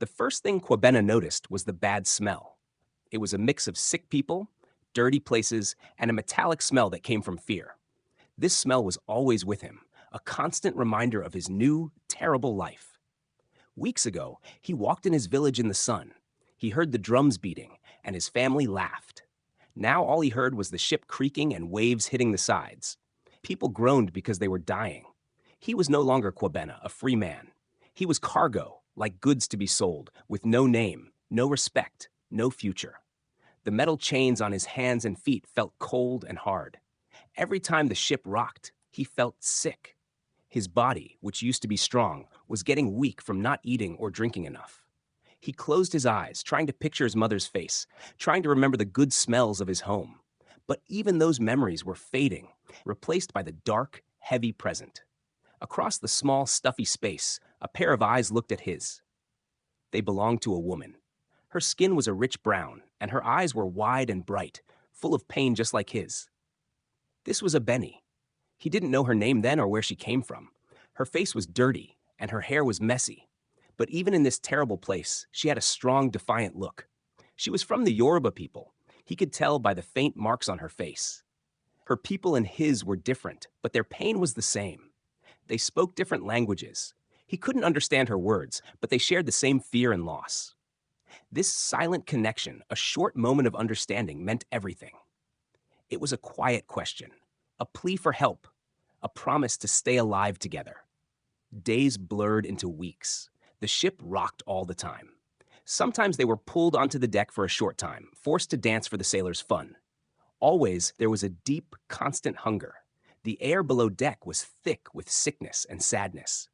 The first thing Quabena noticed was the bad smell. It was a mix of sick people, dirty places, and a metallic smell that came from fear. This smell was always with him, a constant reminder of his new, terrible life. Weeks ago, he walked in his village in the sun. He heard the drums beating, and his family laughed. Now all he heard was the ship creaking and waves hitting the sides. People groaned because they were dying. He was no longer Quabena, a free man. He was cargo, like goods to be sold, with no name, no respect, no future. The metal chains on his hands and feet felt cold and hard. Every time the ship rocked, he felt sick. His body, which used to be strong, was getting weak from not eating or drinking enough. He closed his eyes, trying to picture his mother's face, trying to remember the good smells of his home. But even those memories were fading, replaced by the dark, heavy present. Across the small, stuffy space, a pair of eyes looked at his. They belonged to a woman. Her skin was a rich brown, and her eyes were wide and bright, full of pain just like his. This was a Benny. He didn't know her name then or where she came from. Her face was dirty, and her hair was messy. But even in this terrible place, she had a strong, defiant look. She was from the Yoruba people. He could tell by the faint marks on her face. Her people and his were different, but their pain was the same. They spoke different languages. He couldn't understand her words, but they shared the same fear and loss. This silent connection, a short moment of understanding, meant everything. It was a quiet question, a plea for help, a promise to stay alive together. Days blurred into weeks. The ship rocked all the time. Sometimes they were pulled onto the deck for a short time, forced to dance for the sailors' fun. Always, there was a deep, constant hunger. The air below deck was thick with sickness and sadness.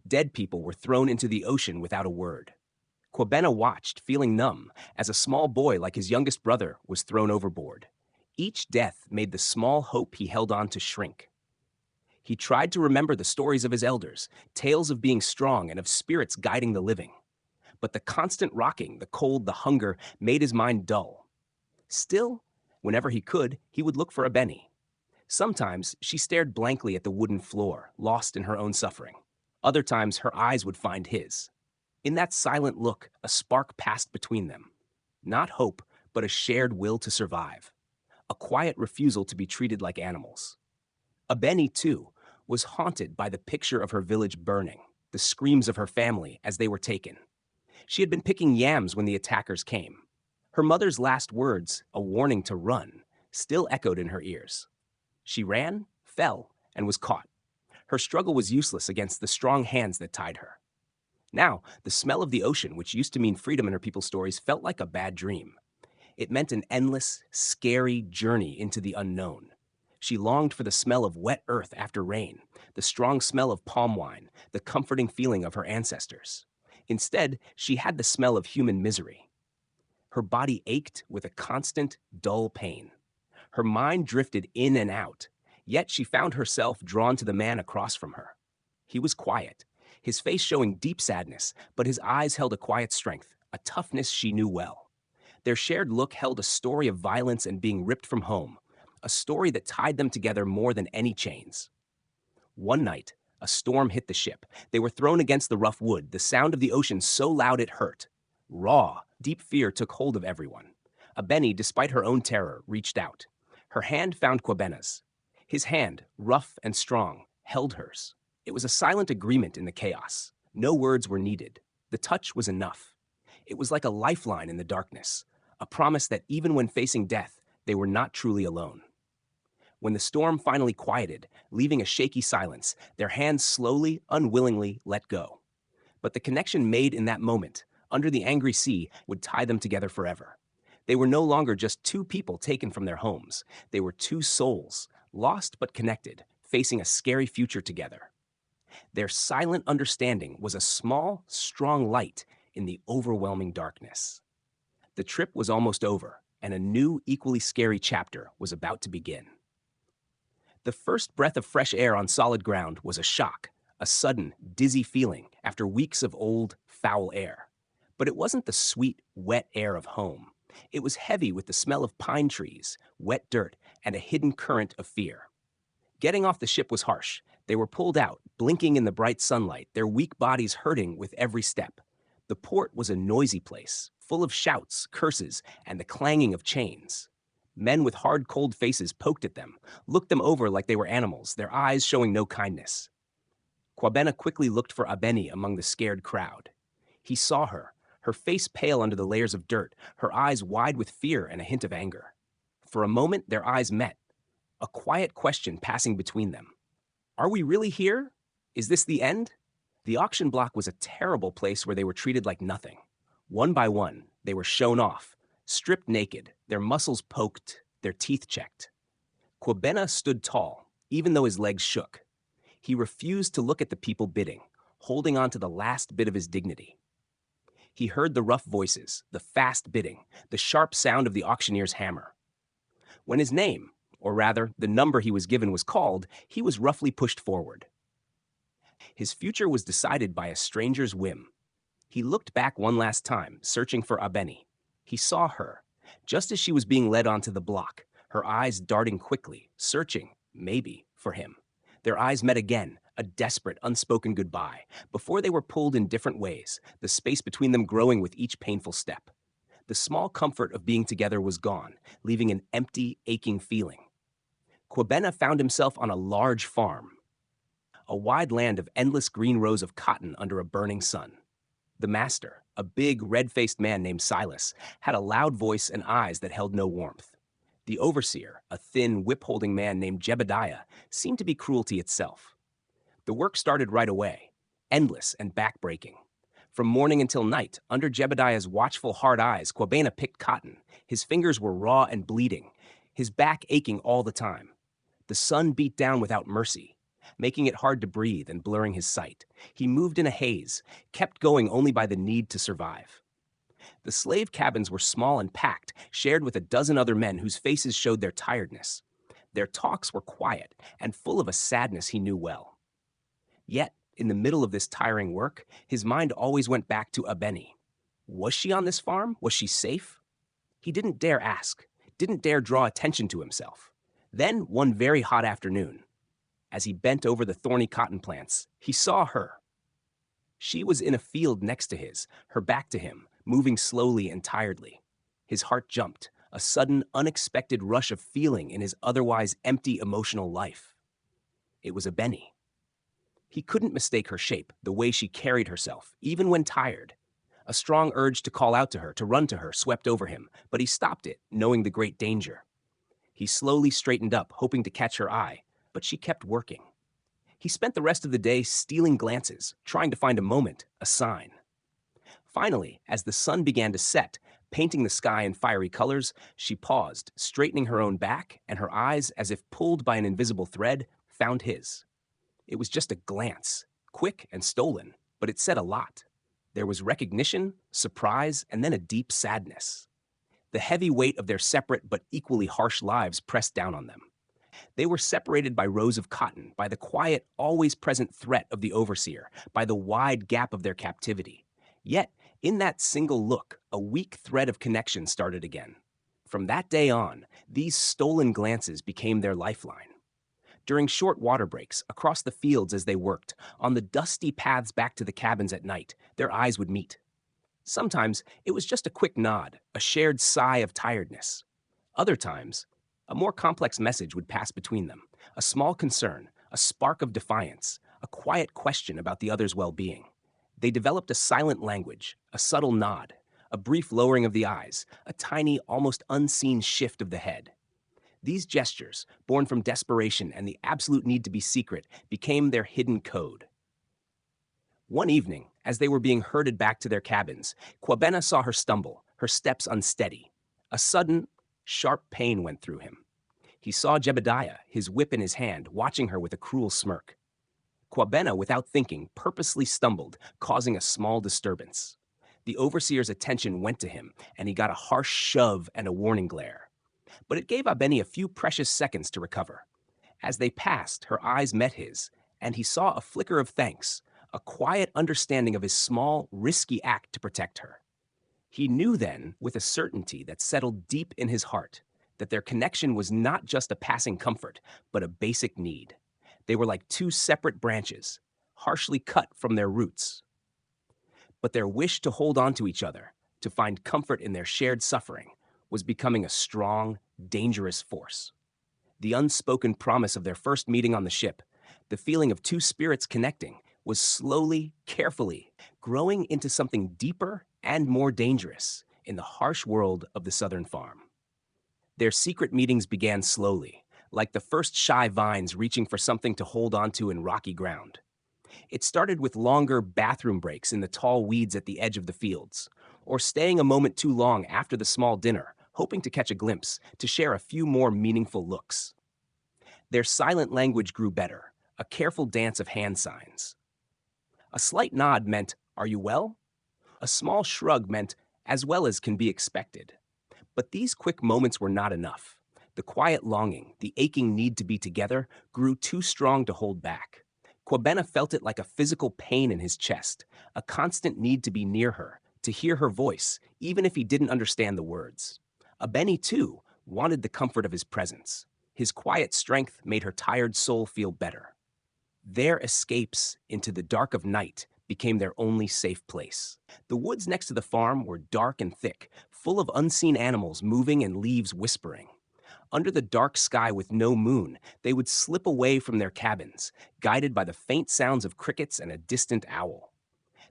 Dead people were thrown into the ocean without a word. Quabena watched, feeling numb, as a small boy like his youngest brother was thrown overboard. Each death made the small hope he held on to shrink. He tried to remember the stories of his elders, tales of being strong and of spirits guiding the living. But the constant rocking, the cold, the hunger made his mind dull. Still, whenever he could, he would look for a Benny. Sometimes she stared blankly at the wooden floor, lost in her own suffering. Other times her eyes would find his. In that silent look, a spark passed between them. Not hope, but a shared will to survive. A quiet refusal to be treated like animals. Abeni, too, was haunted by the picture of her village burning, the screams of her family as they were taken. She had been picking yams when the attackers came. Her mother's last words, a warning to run, still echoed in her ears. She ran, fell, and was caught. Her struggle was useless against the strong hands that tied her. Now, the smell of the ocean, which used to mean freedom in her people's stories, felt like a bad dream. It meant an endless, scary journey into the unknown. She longed for the smell of wet earth after rain, the strong smell of palm wine, the comforting feeling of her ancestors. Instead, she had the smell of human misery. Her body ached with a constant, dull pain. Her mind drifted in and out, yet she found herself drawn to the man across from her. He was quiet, his face showing deep sadness, but his eyes held a quiet strength, a toughness she knew well. Their shared look held a story of violence and being ripped from home, a story that tied them together more than any chains. One night, a storm hit the ship. They were thrown against the rough wood, the sound of the ocean so loud it hurt. Raw, deep fear took hold of everyone. Abeni, despite her own terror, reached out. Her hand found Quabena's. His hand, rough and strong, held hers. It was a silent agreement in the chaos. No words were needed. The touch was enough. It was like a lifeline in the darkness, a promise that even when facing death, they were not truly alone. When the storm finally quieted, leaving a shaky silence, their hands slowly, unwillingly let go. But the connection made in that moment, under the angry sea, would tie them together forever. They were no longer just two people taken from their homes. They were two souls, lost but connected, facing a scary future together. Their silent understanding was a small, strong light in the overwhelming darkness. The trip was almost over, and a new, equally scary chapter was about to begin. The first breath of fresh air on solid ground was a shock, a sudden, dizzy feeling after weeks of old, foul air. But it wasn't the sweet, wet air of home. It was heavy with the smell of pine trees, wet dirt, and a hidden current of fear. Getting off the ship was harsh. They were pulled out, blinking in the bright sunlight, their weak bodies hurting with every step. The port was a noisy place, full of shouts, curses, and the clanging of chains. Men with hard, cold faces poked at them, looked them over like they were animals, their eyes showing no kindness. Quabena quickly looked for Abeni among the scared crowd. He saw her, her face pale under the layers of dirt, her eyes wide with fear and a hint of anger. For a moment, their eyes met, a quiet question passing between them. Are we really here? Is this the end? The auction block was a terrible place where they were treated like nothing. One by one, they were shown off, stripped naked, their muscles poked, their teeth checked. Quabena stood tall, even though his legs shook. He refused to look at the people bidding, holding on to the last bit of his dignity. He heard the rough voices, the fast bidding, the sharp sound of the auctioneer's hammer. When his name, or rather, the number he was given was called, he was roughly pushed forward. His future was decided by a stranger's whim. He looked back one last time, searching for Abeni. He saw her, just as she was being led onto the block, her eyes darting quickly, searching, maybe, for him. Their eyes met again, a desperate, unspoken goodbye, before they were pulled in different ways, the space between them growing with each painful step. The small comfort of being together was gone, leaving an empty, aching feeling. Quabena found himself on a large farm, a wide land of endless green rows of cotton under a burning sun. The master, a big, red-faced man named Silas, had a loud voice and eyes that held no warmth. The overseer, a thin, whip-holding man named Jebediah, seemed to be cruelty itself. The work started right away, endless and back-breaking. From morning until night, under Jebediah's watchful, hard eyes, Quabena picked cotton. His fingers were raw and bleeding, his back aching all the time. The sun beat down without mercy, making it hard to breathe and blurring his sight. He moved in a haze, kept going only by the need to survive. The slave cabins were small and packed, shared with a dozen other men whose faces showed their tiredness. Their talks were quiet and full of a sadness he knew well. Yet, in the middle of this tiring work, his mind always went back to Abeni. Was she on this farm? Was she safe? He didn't dare ask, didn't dare draw attention to himself. Then, one very hot afternoon, as he bent over the thorny cotton plants, he saw her. She was in a field next to his, her back to him, moving slowly and tiredly. His heart jumped, a sudden, unexpected rush of feeling in his otherwise empty emotional life. It was Abeni. He couldn't mistake her shape, the way she carried herself, even when tired. A strong urge to call out to her, to run to her, swept over him, but he stopped it, knowing the great danger. He slowly straightened up, hoping to catch her eye, but she kept working. He spent the rest of the day stealing glances, trying to find a moment, a sign. Finally, as the sun began to set, painting the sky in fiery colors, she paused, straightening her own back, and her eyes, as if pulled by an invisible thread, found his. It was just a glance, quick and stolen, but it said a lot. There was recognition, surprise, and then a deep sadness. The heavy weight of their separate but equally harsh lives pressed down on them. They were separated by rows of cotton, by the quiet, always present threat of the overseer, by the wide gap of their captivity. Yet, in that single look, a weak thread of connection started again. From that day on, these stolen glances became their lifeline. During short water breaks, across the fields as they worked, on the dusty paths back to the cabins at night, their eyes would meet. Sometimes it was just a quick nod, a shared sigh of tiredness. Other times, a more complex message would pass between them, a small concern, a spark of defiance, a quiet question about the other's well-being. They developed a silent language, a subtle nod, a brief lowering of the eyes, a tiny, almost unseen shift of the head. These gestures, born from desperation and the absolute need to be secret, became their hidden code. One evening, as they were being herded back to their cabins, Quabena saw her stumble, her steps unsteady. A sudden, sharp pain went through him. He saw Jebediah, his whip in his hand, watching her with a cruel smirk. Quabena, without thinking, purposely stumbled, causing a small disturbance. The overseer's attention went to him, and he got a harsh shove and a warning glare. But it gave Abeni a few precious seconds to recover. As they passed, her eyes met his, and he saw a flicker of thanks, a quiet understanding of his small, risky act to protect her. He knew then, with a certainty that settled deep in his heart, that their connection was not just a passing comfort, but a basic need. They were like two separate branches, harshly cut from their roots. But their wish to hold on to each other, to find comfort in their shared suffering, was becoming a strong, dangerous force. The unspoken promise of their first meeting on the ship, the feeling of two spirits connecting, was slowly, carefully growing into something deeper and more dangerous in the harsh world of the southern farm. Their secret meetings began slowly, like the first shy vines reaching for something to hold onto in rocky ground. It started with longer bathroom breaks in the tall weeds at the edge of the fields, or staying a moment too long after the small dinner, hoping to catch a glimpse, to share a few more meaningful looks. Their silent language grew better, a careful dance of hand signs. A slight nod meant, "Are you well?" A small shrug meant, "As well as can be expected." But these quick moments were not enough. The quiet longing, the aching need to be together, grew too strong to hold back. Quabena felt it like a physical pain in his chest, a constant need to be near her, to hear her voice, even if he didn't understand the words. Abeni, too, wanted the comfort of his presence. His quiet strength made her tired soul feel better. Their escapes into the dark of night became their only safe place. The woods next to the farm were dark and thick, full of unseen animals moving and leaves whispering. Under the dark sky with no moon, they would slip away from their cabins, guided by the faint sounds of crickets and a distant owl.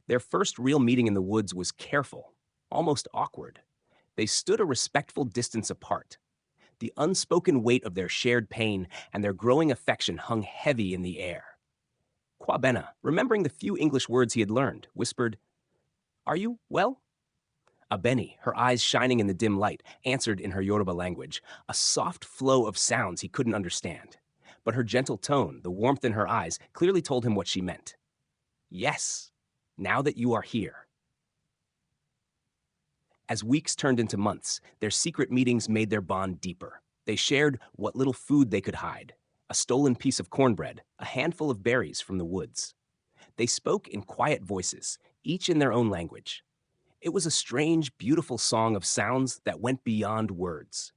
Their first real meeting in the woods was careful, almost awkward. They stood a respectful distance apart. The unspoken weight of their shared pain and their growing affection hung heavy in the air. Quabena, remembering the few English words he had learned, whispered, "Are you well?" Abeni, her eyes shining in the dim light, answered in her Yoruba language, a soft flow of sounds he couldn't understand. But her gentle tone, the warmth in her eyes, clearly told him what she meant. "Yes, now that you are here." As weeks turned into months, their secret meetings made their bond deeper. They shared what little food they could hide, a stolen piece of cornbread, a handful of berries from the woods. They spoke in quiet voices, each in their own language. It was a strange, beautiful song of sounds that went beyond words.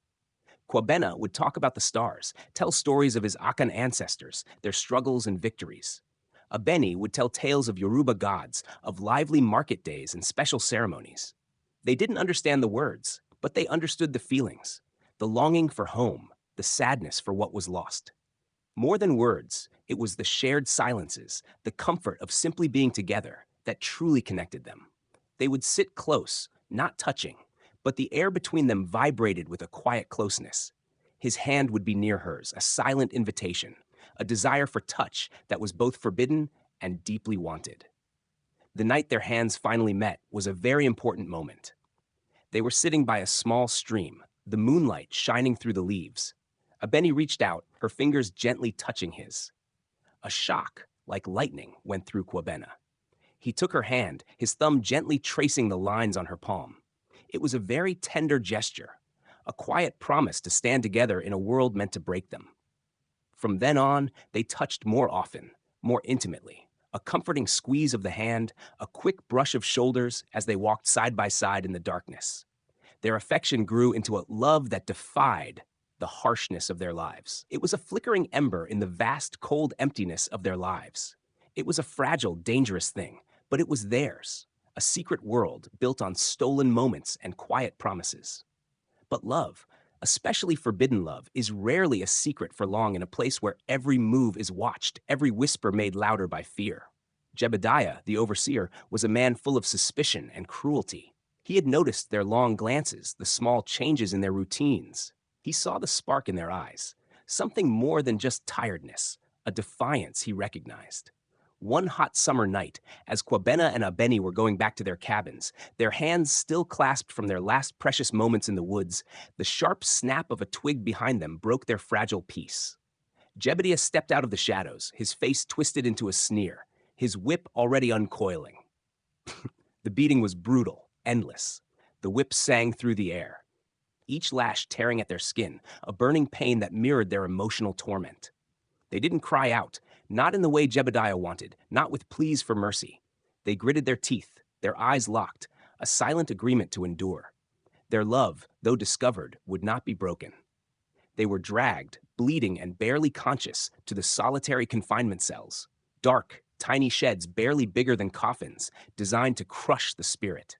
Quabena would talk about the stars, tell stories of his Akan ancestors, their struggles and victories. Abeni would tell tales of Yoruba gods, of lively market days and special ceremonies. They didn't understand the words, but they understood the feelings, the longing for home, the sadness for what was lost. More than words, it was the shared silences, the comfort of simply being together, that truly connected them. They would sit close, not touching, but the air between them vibrated with a quiet closeness. His hand would be near hers, a silent invitation, a desire for touch that was both forbidden and deeply wanted. The night their hands finally met was a very important moment. They were sitting by a small stream, the moonlight shining through the leaves. Abeni reached out, her fingers gently touching his. A shock, like lightning, went through Quabena. He took her hand, his thumb gently tracing the lines on her palm. It was a very tender gesture, a quiet promise to stand together in a world meant to break them. From then on, they touched more often, more intimately. A comforting squeeze of the hand, a quick brush of shoulders as they walked side by side in the darkness. Their affection grew into a love that defied the harshness of their lives. It was a flickering ember in the vast, cold emptiness of their lives. It was a fragile, dangerous thing, but it was theirs, a secret world built on stolen moments and quiet promises. But love, especially forbidden love, is rarely a secret for long in a place where every move is watched, every whisper made louder by fear. Jebediah, the overseer, was a man full of suspicion and cruelty. He had noticed their long glances, the small changes in their routines. He saw the spark in their eyes, something more than just tiredness, a defiance he recognized. One hot summer night, as Quabena and Abeni were going back to their cabins, their hands still clasped from their last precious moments in the woods, the sharp snap of a twig behind them broke their fragile peace. Jebediah stepped out of the shadows, his face twisted into a sneer, his whip already uncoiling. The beating was brutal, endless. The whip sang through the air, each lash tearing at their skin, a burning pain that mirrored their emotional torment. They didn't cry out, not in the way Jebediah wanted, not with pleas for mercy. They gritted their teeth, their eyes locked, a silent agreement to endure. Their love, though discovered, would not be broken. They were dragged, bleeding and barely conscious, to the solitary confinement cells, dark, tiny sheds barely bigger than coffins, designed to crush the spirit.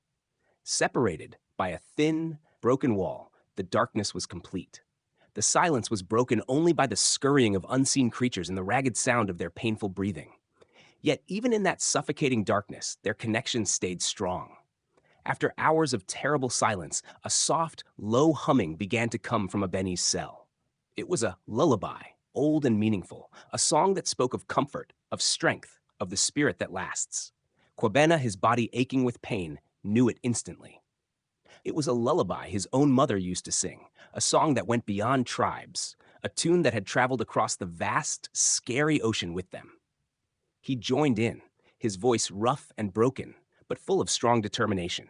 Separated by a thin, broken wall, the darkness was complete. The silence was broken only by the scurrying of unseen creatures and the ragged sound of their painful breathing. Yet even in that suffocating darkness, their connection stayed strong. After hours of terrible silence, a soft, low humming began to come from Abeni's cell. It was a lullaby, old and meaningful, a song that spoke of comfort, of strength, of the spirit that lasts. Kwabena, his body aching with pain, knew it instantly. It was a lullaby his own mother used to sing, a song that went beyond tribes, a tune that had traveled across the vast, scary ocean with them. He joined in, his voice rough and broken, but full of strong determination.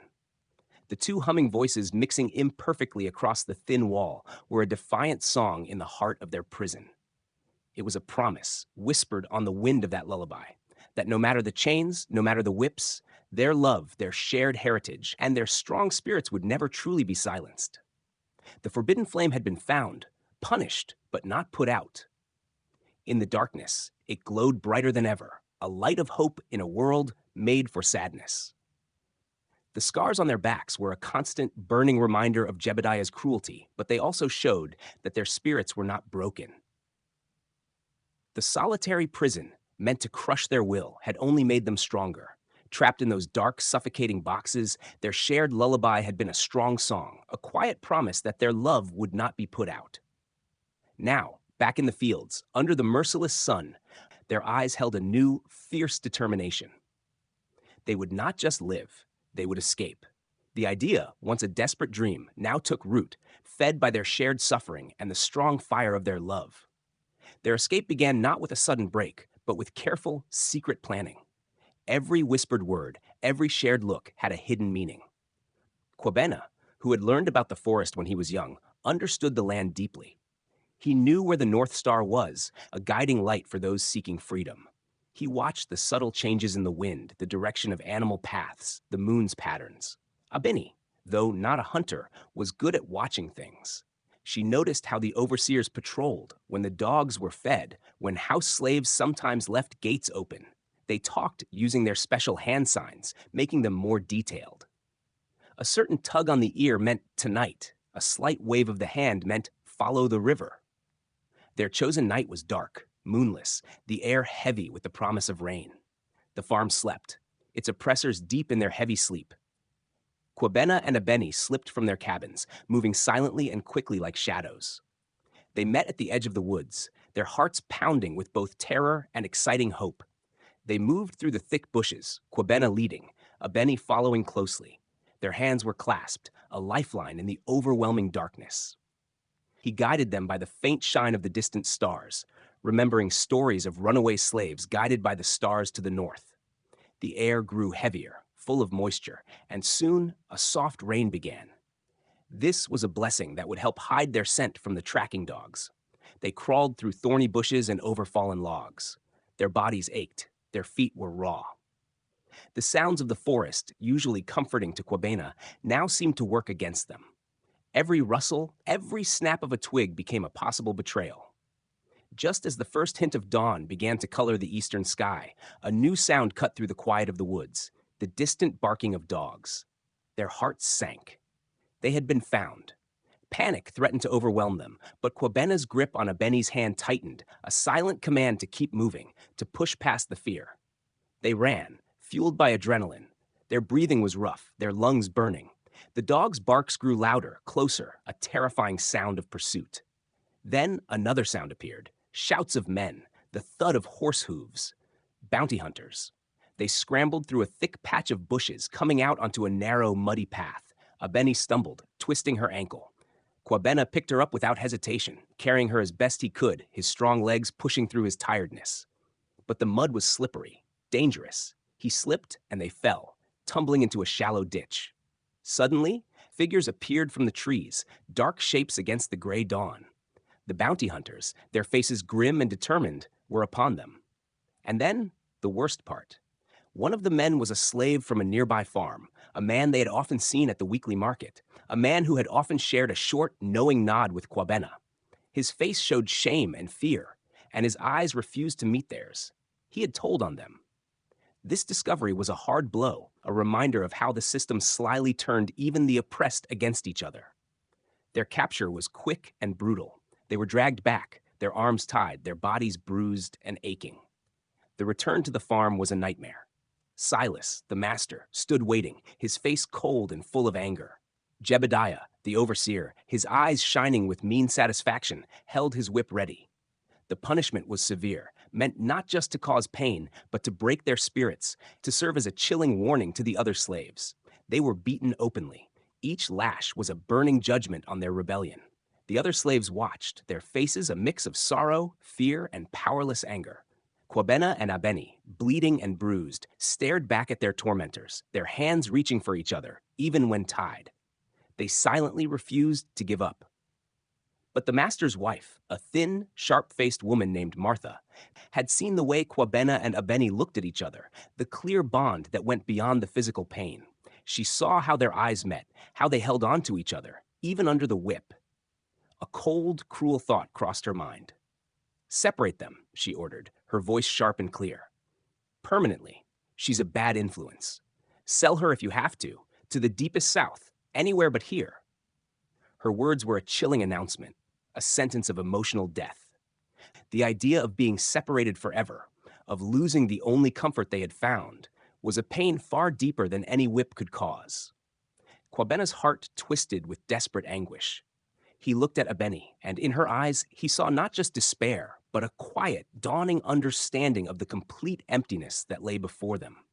The two humming voices mixing imperfectly across the thin wall were a defiant song in the heart of their prison. It was a promise, whispered on the wind of that lullaby, that no matter the chains, no matter the whips, their love, their shared heritage, and their strong spirits would never truly be silenced. The forbidden flame had been found, punished, but not put out. In the darkness, it glowed brighter than ever, a light of hope in a world made for sadness. The scars on their backs were a constant, burning reminder of Jebediah's cruelty, but they also showed that their spirits were not broken. The solitary prison, meant to crush their will, had only made them stronger. Trapped in those dark, suffocating boxes, their shared lullaby had been a strong song, a quiet promise that their love would not be put out. Now, back in the fields, under the merciless sun, their eyes held a new, fierce determination. They would not just live, they would escape. The idea, once a desperate dream, now took root, fed by their shared suffering and the strong fire of their love. Their escape began not with a sudden break, but with careful, secret planning. Every whispered word, every shared look had a hidden meaning. Kwabena, who had learned about the forest when he was young, understood the land deeply. He knew where the North Star was, a guiding light for those seeking freedom. He watched the subtle changes in the wind, the direction of animal paths, the moon's patterns. Abeni, though not a hunter, was good at watching things. She noticed how the overseers patrolled, when the dogs were fed, when house slaves sometimes left gates open. They talked using their special hand signs, making them more detailed. A certain tug on the ear meant tonight. A slight wave of the hand meant follow the river. Their chosen night was dark, moonless, the air heavy with the promise of rain. The farm slept, its oppressors deep in their heavy sleep. Kwabena and Abeni slipped from their cabins, moving silently and quickly like shadows. They met at the edge of the woods, their hearts pounding with both terror and exciting hope. They moved through the thick bushes, Kwabena leading, Abeni following closely. Their hands were clasped, a lifeline in the overwhelming darkness. He guided them by the faint shine of the distant stars, remembering stories of runaway slaves guided by the stars to the north. The air grew heavier, full of moisture, and soon a soft rain began. This was a blessing that would help hide their scent from the tracking dogs. They crawled through thorny bushes and over fallen logs. Their bodies ached, their feet were raw. The sounds of the forest, usually comforting to Kwabena, now seemed to work against them. Every rustle, every snap of a twig became a possible betrayal. Just as the first hint of dawn began to color the eastern sky, a new sound cut through the quiet of the woods, the distant barking of dogs. Their hearts sank. They had been found. Panic threatened to overwhelm them, but Kwabena's grip on Abeni's hand tightened, a silent command to keep moving, to push past the fear. They ran, fueled by adrenaline. Their breathing was rough, their lungs burning. The dogs' barks grew louder, closer, a terrifying sound of pursuit. Then another sound appeared, shouts of men, the thud of horse hooves. Bounty hunters. They scrambled through a thick patch of bushes, coming out onto a narrow, muddy path. Abeni stumbled, twisting her ankle. Kwabena picked her up without hesitation, carrying her as best he could, his strong legs pushing through his tiredness. But the mud was slippery, dangerous. He slipped and they fell, tumbling into a shallow ditch. Suddenly, figures appeared from the trees, dark shapes against the gray dawn. The bounty hunters, their faces grim and determined, were upon them. And then, the worst part. One of the men was a slave from a nearby farm, a man they had often seen at the weekly market, a man who had often shared a short, knowing nod with Kwabena. His face showed shame and fear, and his eyes refused to meet theirs. He had told on them. This discovery was a hard blow, a reminder of how the system slyly turned even the oppressed against each other. Their capture was quick and brutal. They were dragged back, their arms tied, their bodies bruised and aching. The return to the farm was a nightmare. Silas, the master, stood waiting, his face cold and full of anger. Jebediah, the overseer, his eyes shining with mean satisfaction, held his whip ready. The punishment was severe, meant not just to cause pain, but to break their spirits, to serve as a chilling warning to the other slaves. They were beaten openly. Each lash was a burning judgment on their rebellion. The other slaves watched, their faces a mix of sorrow, fear, and powerless anger. Kwabena and Abeni, bleeding and bruised, stared back at their tormentors, their hands reaching for each other, even when tied. They silently refused to give up. But the master's wife, a thin, sharp-faced woman named Martha, had seen the way Kwabena and Abeni looked at each other, the clear bond that went beyond the physical pain. She saw how their eyes met, how they held on to each other, even under the whip. A cold, cruel thought crossed her mind. "Separate them," she ordered, her voice sharp and clear. "Permanently. She's a bad influence. Sell her if you have to the deepest south, anywhere but here." Her words were a chilling announcement, a sentence of emotional death. The idea of being separated forever, of losing the only comfort they had found, was a pain far deeper than any whip could cause. Kwabena's heart twisted with desperate anguish. He looked at Abeni, and in her eyes he saw not just despair, but a quiet, dawning understanding of the complete emptiness that lay before them.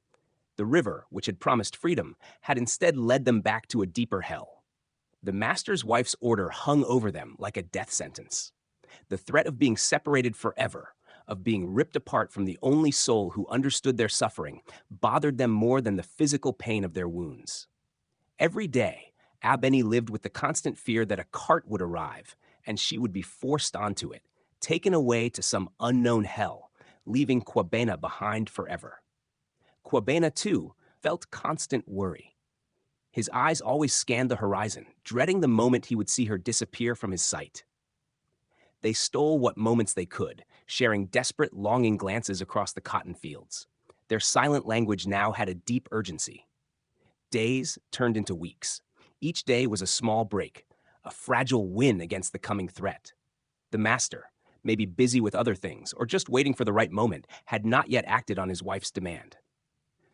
The river, which had promised freedom, had instead led them back to a deeper hell. The master's wife's order hung over them like a death sentence. The threat of being separated forever, of being ripped apart from the only soul who understood their suffering, bothered them more than the physical pain of their wounds. Every day, Abeni lived with the constant fear that a cart would arrive, and she would be forced onto it, taken away to some unknown hell, leaving Kwabena behind forever. Kwabena, too, felt constant worry. His eyes always scanned the horizon, dreading the moment he would see her disappear from his sight. They stole what moments they could, sharing desperate, longing glances across the cotton fields. Their silent language now had a deep urgency. Days turned into weeks. Each day was a small break, a fragile win against the coming threat. The master, maybe busy with other things or just waiting for the right moment, had not yet acted on his wife's demand.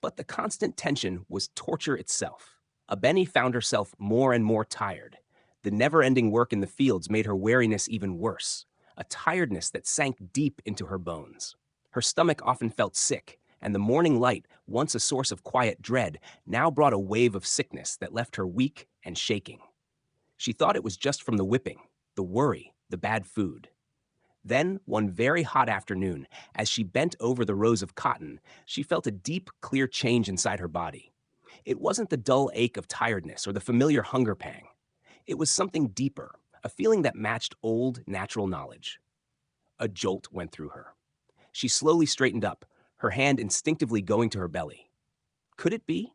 But the constant tension was torture itself. Abeni found herself more and more tired. The never-ending work in the fields made her weariness even worse, a tiredness that sank deep into her bones. Her stomach often felt sick, and the morning light, once a source of quiet dread, now brought a wave of sickness that left her weak and shaking. She thought it was just from the whipping, the worry, the bad food. Then, one very hot afternoon, as she bent over the rows of cotton, she felt a deep, clear change inside her body. It wasn't the dull ache of tiredness or the familiar hunger pang. It was something deeper, a feeling that matched old, natural knowledge. A jolt went through her. She slowly straightened up, her hand instinctively going to her belly. Could it be?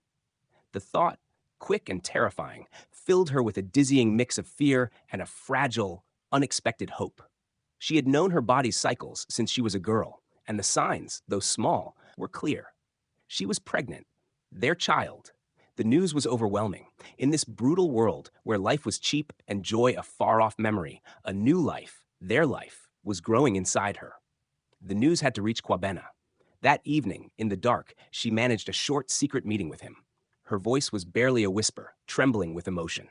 The thought, quick and terrifying, filled her with a dizzying mix of fear and a fragile, unexpected hope. She had known her body's cycles since she was a girl, and the signs, though small, were clear. She was pregnant, their child. The news was overwhelming. In this brutal world, where life was cheap and joy a far-off memory, a new life, their life, was growing inside her. The news had to reach Kwabena. That evening, in the dark, she managed a short, secret meeting with him. Her voice was barely a whisper, trembling with emotion.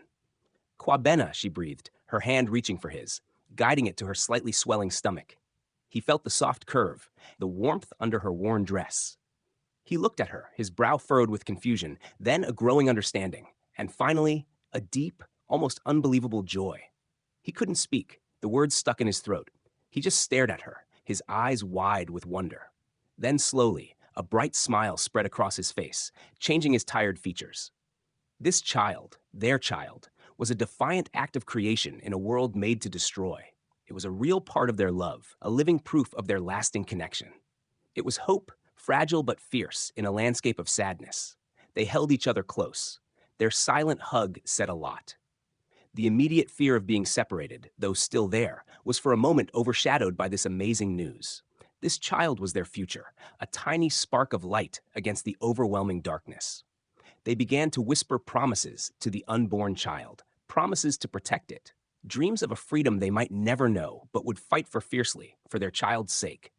"Kwabena," she breathed, her hand reaching for his, guiding it to her slightly swelling stomach. He felt the soft curve, the warmth under her worn dress. He looked at her, his brow furrowed with confusion, then a growing understanding, and finally, a deep, almost unbelievable joy. He couldn't speak, the words stuck in his throat. He just stared at her, his eyes wide with wonder. Then slowly, a bright smile spread across his face, changing his tired features. This child, their child, was a defiant act of creation in a world made to destroy. It was a real part of their love, a living proof of their lasting connection. It was hope, fragile but fierce, in a landscape of sadness. They held each other close. Their silent hug said a lot. The immediate fear of being separated, though still there, was for a moment overshadowed by this amazing news. This child was their future, a tiny spark of light against the overwhelming darkness. They began to whisper promises to the unborn child, promises to protect it, dreams of a freedom they might never know but would fight for fiercely for their child's sake.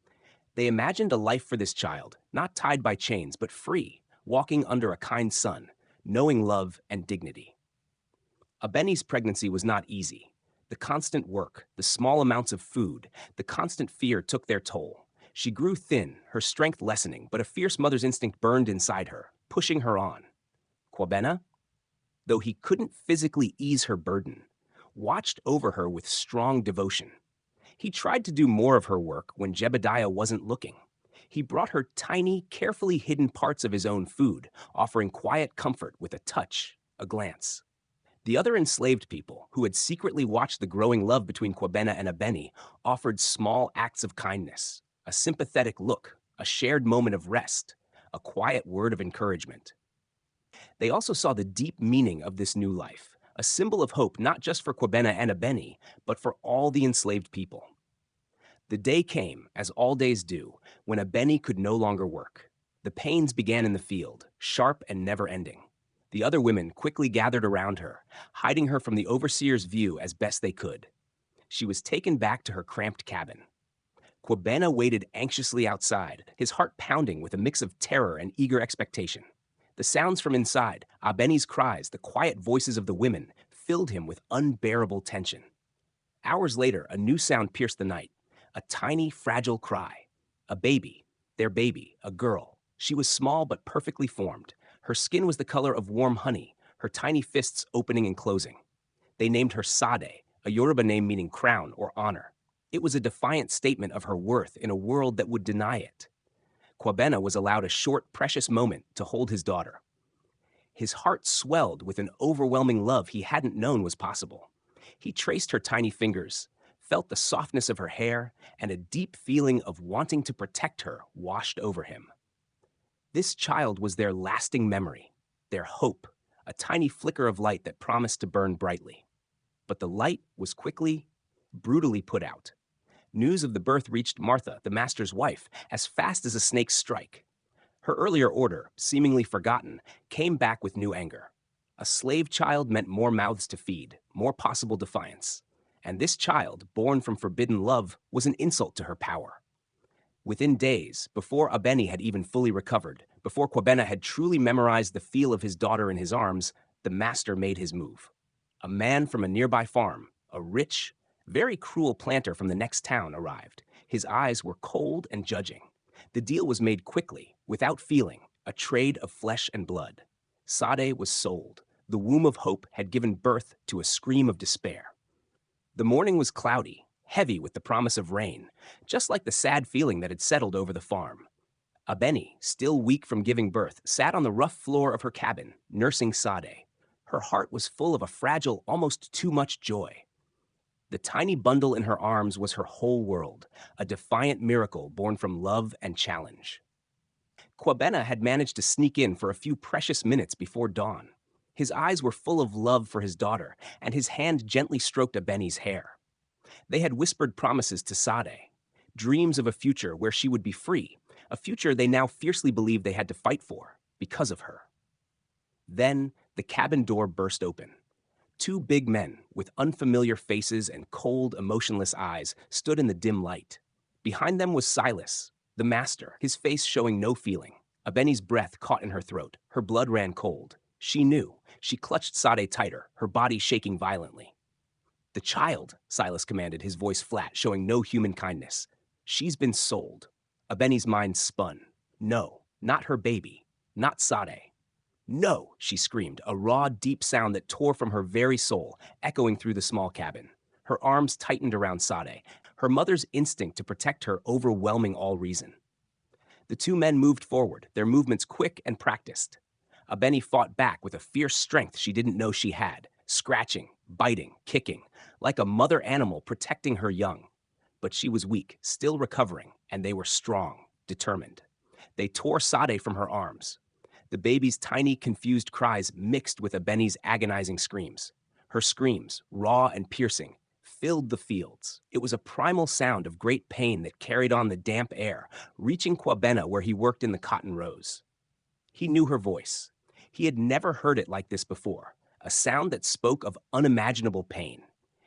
They imagined a life for this child, not tied by chains, but free, walking under a kind sun, knowing love and dignity. Abeni's pregnancy was not easy. The constant work, the small amounts of food, the constant fear took their toll. She grew thin, her strength lessening, but a fierce mother's instinct burned inside her, pushing her on. Kwabena, though he couldn't physically ease her burden, watched over her with strong devotion. He tried to do more of her work when Jebediah wasn't looking. He brought her tiny, carefully hidden parts of his own food, offering quiet comfort with a touch, a glance. The other enslaved people, who had secretly watched the growing love between Kwabena and Abeni, offered small acts of kindness, a sympathetic look, a shared moment of rest, a quiet word of encouragement. They also saw the deep meaning of this new life, a symbol of hope not just for Kwabena and Abeni, but for all the enslaved people. The day came, as all days do, when Abeni could no longer work. The pains began in the field, sharp and never-ending. The other women quickly gathered around her, hiding her from the overseer's view as best they could. She was taken back to her cramped cabin. Kwabena waited anxiously outside, his heart pounding with a mix of terror and eager expectation. The sounds from inside, Abeni's cries, the quiet voices of the women, filled him with unbearable tension. Hours later, a new sound pierced the night, a tiny, fragile cry. A baby, their baby, a girl. She was small but perfectly formed. Her skin was the color of warm honey, her tiny fists opening and closing. They named her Sade, a Yoruba name meaning crown or honor. It was a defiant statement of her worth in a world that would deny it. Kwabena was allowed a short, precious moment to hold his daughter. His heart swelled with an overwhelming love he hadn't known was possible. He traced her tiny fingers, felt the softness of her hair, and a deep feeling of wanting to protect her washed over him. This child was their lasting memory, their hope, a tiny flicker of light that promised to burn brightly. But the light was quickly, brutally put out. News of the birth reached Martha, the master's wife, as fast as a snake's strike. Her earlier order, seemingly forgotten, came back with new anger. A slave child meant more mouths to feed, more possible defiance. And this child, born from forbidden love, was an insult to her power. Within days, before Abeni had even fully recovered, before Kwabena had truly memorized the feel of his daughter in his arms, the master made his move. A man from a nearby farm, a rich, very cruel planter from the next town, arrived. His eyes were cold and judging. The deal was made quickly, without feeling, a trade of flesh and blood. Sade was sold. The womb of hope had given birth to a scream of despair. The morning was cloudy, heavy with the promise of rain, just like the sad feeling that had settled over the farm. Abeni, still weak from giving birth, sat on the rough floor of her cabin, nursing Sade. Her heart was full of a fragile, almost too much joy. The tiny bundle in her arms was her whole world, a defiant miracle born from love and challenge. Kwabena had managed to sneak in for a few precious minutes before dawn. His eyes were full of love for his daughter, and his hand gently stroked Abeni's hair. They had whispered promises to Sade, dreams of a future where she would be free, a future they now fiercely believed they had to fight for, because of her. Then the cabin door burst open. Two big men, with unfamiliar faces and cold, emotionless eyes, stood in the dim light. Behind them was Silas, the master, his face showing no feeling. Abeni's breath caught in her throat. Her blood ran cold. She knew. She clutched Sade tighter, her body shaking violently. "The child," Silas commanded, his voice flat, showing no human kindness. "She's been sold." Abeni's mind spun. No, not her baby. Not Sade. "No," she screamed, a raw, deep sound that tore from her very soul, echoing through the small cabin. Her arms tightened around Sade, her mother's instinct to protect her overwhelming all reason. The two men moved forward, their movements quick and practiced. Abeni fought back with a fierce strength she didn't know she had, scratching, biting, kicking, like a mother animal protecting her young. But she was weak, still recovering, and they were strong, determined. They tore Sade from her arms. The baby's tiny, confused cries mixed with Abeni's agonizing screams. Her screams, raw and piercing, filled the fields. It was a primal sound of great pain that carried on the damp air, reaching Kwabena where he worked in the cotton rows. He knew her voice. He had never heard it like this before, a sound that spoke of unimaginable pain.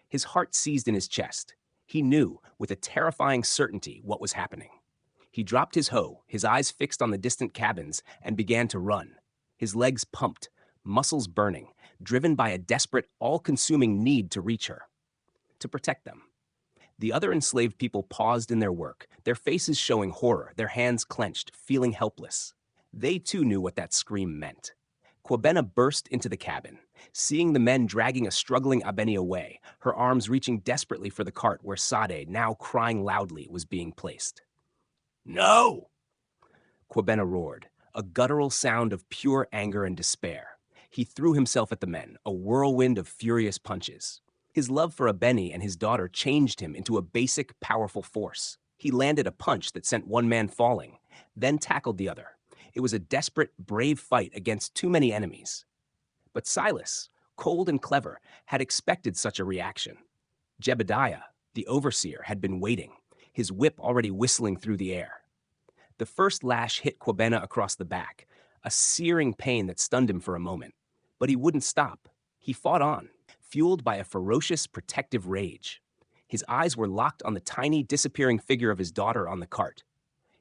His heart seized in his chest. He knew, with a terrifying certainty, what was happening. He dropped his hoe, his eyes fixed on the distant cabins, and began to run. His legs pumped, muscles burning, driven by a desperate, all-consuming need to reach her, to protect them. The other enslaved people paused in their work, their faces showing horror, their hands clenched, feeling helpless. They too knew what that scream meant. Kwabena burst into the cabin, seeing the men dragging a struggling Abeni away, her arms reaching desperately for the cart where Sade, now crying loudly, was being placed. "No!" Kwabena roared, a guttural sound of pure anger and despair. He threw himself at the men, a whirlwind of furious punches. His love for Abeni and his daughter changed him into a basic, powerful force. He landed a punch that sent one man falling, then tackled the other. It was a desperate, brave fight against too many enemies. But Silas, cold and clever, had expected such a reaction. Jebediah, the overseer, had been waiting, his whip already whistling through the air. The first lash hit Kwabena across the back, a searing pain that stunned him for a moment. But he wouldn't stop. He fought on, fueled by a ferocious, protective rage. His eyes were locked on the tiny, disappearing figure of his daughter on the cart.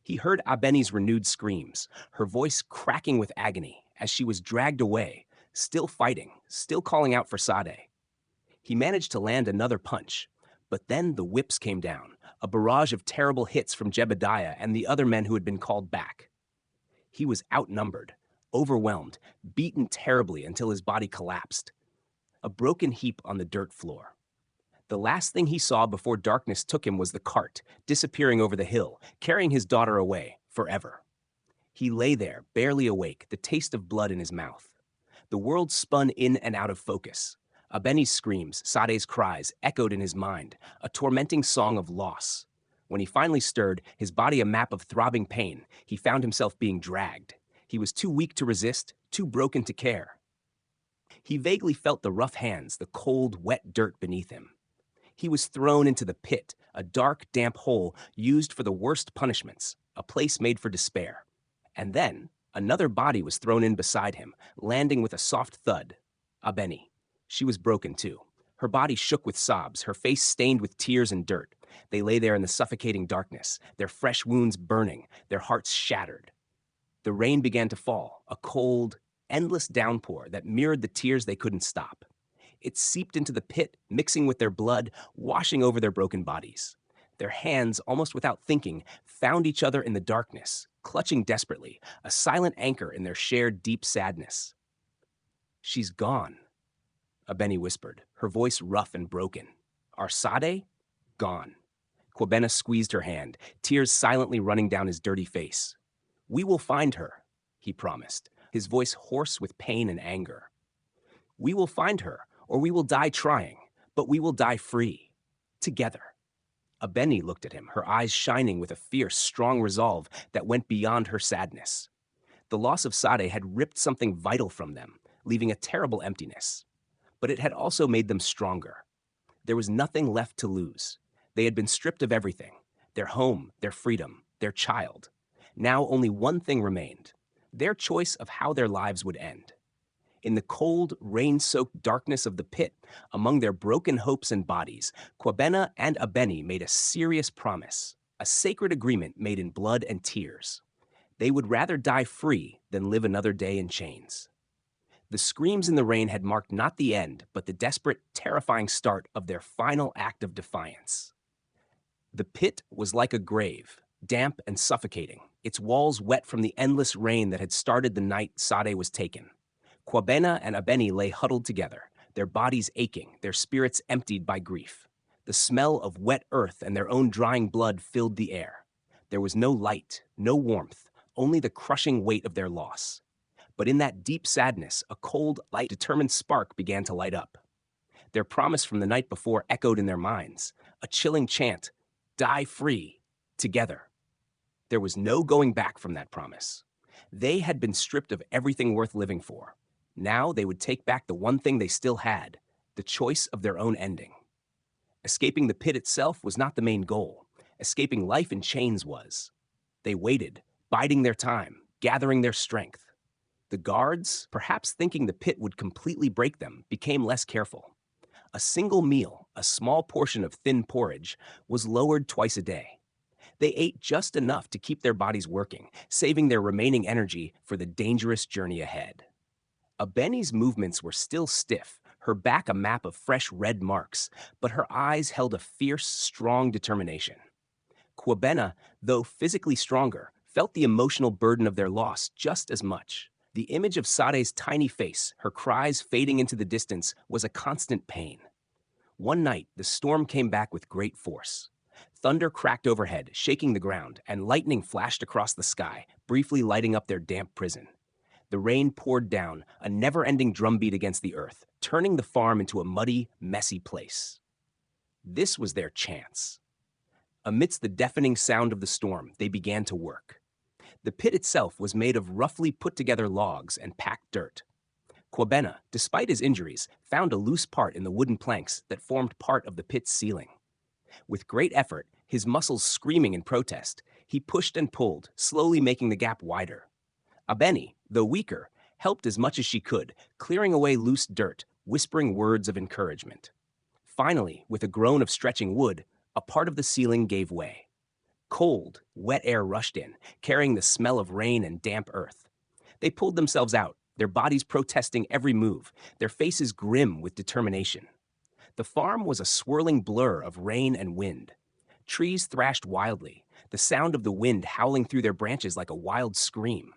He heard Abeni's renewed screams, her voice cracking with agony as she was dragged away, still fighting, still calling out for Sade. He managed to land another punch, but then the whips came down, a barrage of terrible hits from Jebediah and the other men who had been called back. He was outnumbered, overwhelmed, beaten terribly until his body collapsed, a broken heap on the dirt floor. The last thing he saw before darkness took him was the cart, disappearing over the hill, carrying his daughter away, forever. He lay there, barely awake, the taste of blood in his mouth. The world spun in and out of focus. Abeni's screams, Sade's cries, echoed in his mind, a tormenting song of loss. When he finally stirred, his body a map of throbbing pain, he found himself being dragged. He was too weak to resist, too broken to care. He vaguely felt the rough hands, the cold, wet dirt beneath him. He was thrown into the pit, a dark, damp hole used for the worst punishments, a place made for despair. And then, another body was thrown in beside him, landing with a soft thud. Abeni. She was broken too. Her body shook with sobs, her face stained with tears and dirt. They lay there in the suffocating darkness, their fresh wounds burning, their hearts shattered. The rain began to fall, a cold, endless downpour that mirrored the tears they couldn't stop. It seeped into the pit, mixing with their blood, washing over their broken bodies. Their hands, almost without thinking, found each other in the darkness, clutching desperately, a silent anchor in their shared deep sadness. "She's gone," Abeni whispered, her voice rough and broken. "Our Sade? Gone." Kwabena squeezed her hand, tears silently running down his dirty face. "We will find her," he promised, his voice hoarse with pain and anger. "We will find her, or we will die trying, but we will die free. Together." Abeni looked at him, her eyes shining with a fierce, strong resolve that went beyond her sadness. The loss of Sade had ripped something vital from them, leaving a terrible emptiness. But it had also made them stronger. There was nothing left to lose. They had been stripped of everything, their home, their freedom, their child. Now only one thing remained, their choice of how their lives would end. In the cold, rain-soaked darkness of the pit, among their broken hopes and bodies, Kwabena and Abeni made a serious promise, a sacred agreement made in blood and tears. They would rather die free than live another day in chains. The screams in the rain had marked not the end, but the desperate, terrifying start of their final act of defiance. The pit was like a grave, damp and suffocating, its walls wet from the endless rain that had started the night Sade was taken. Kwabena and Abeni lay huddled together, their bodies aching, their spirits emptied by grief. The smell of wet earth and their own drying blood filled the air. There was no light, no warmth, only the crushing weight of their loss. But in that deep sadness, a cold, light, determined spark began to light up. Their promise from the night before echoed in their minds, a chilling chant, "Die free, together." There was no going back from that promise. They had been stripped of everything worth living for. Now they would take back the one thing they still had, the choice of their own ending. Escaping the pit itself was not the main goal. Escaping life in chains was. They waited, biding their time, gathering their strength. The guards, perhaps thinking the pit would completely break them, became less careful. A single meal, a small portion of thin porridge, was lowered twice a day. They ate just enough to keep their bodies working, saving their remaining energy for the dangerous journey ahead. Abeni's movements were still stiff, her back a map of fresh red marks, but her eyes held a fierce, strong determination. Kwabena, though physically stronger, felt the emotional burden of their loss just as much. The image of Sade's tiny face, her cries fading into the distance, was a constant pain. One night, the storm came back with great force. Thunder cracked overhead, shaking the ground, and lightning flashed across the sky, briefly lighting up their damp prison. The rain poured down, a never-ending drumbeat against the earth, turning the farm into a muddy, messy place. This was their chance. Amidst the deafening sound of the storm, they began to work. The pit itself was made of roughly put-together logs and packed dirt. Kwabena, despite his injuries, found a loose part in the wooden planks that formed part of the pit's ceiling. With great effort, his muscles screaming in protest, he pushed and pulled, slowly making the gap wider. Abeni, though weaker, helped as much as she could, clearing away loose dirt, whispering words of encouragement. Finally, with a groan of stretching wood, a part of the ceiling gave way. Cold, wet air rushed in, carrying the smell of rain and damp earth. They pulled themselves out, their bodies protesting every move, their faces grim with determination. The farm was a swirling blur of rain and wind. Trees thrashed wildly, the sound of the wind howling through their branches like a wild scream.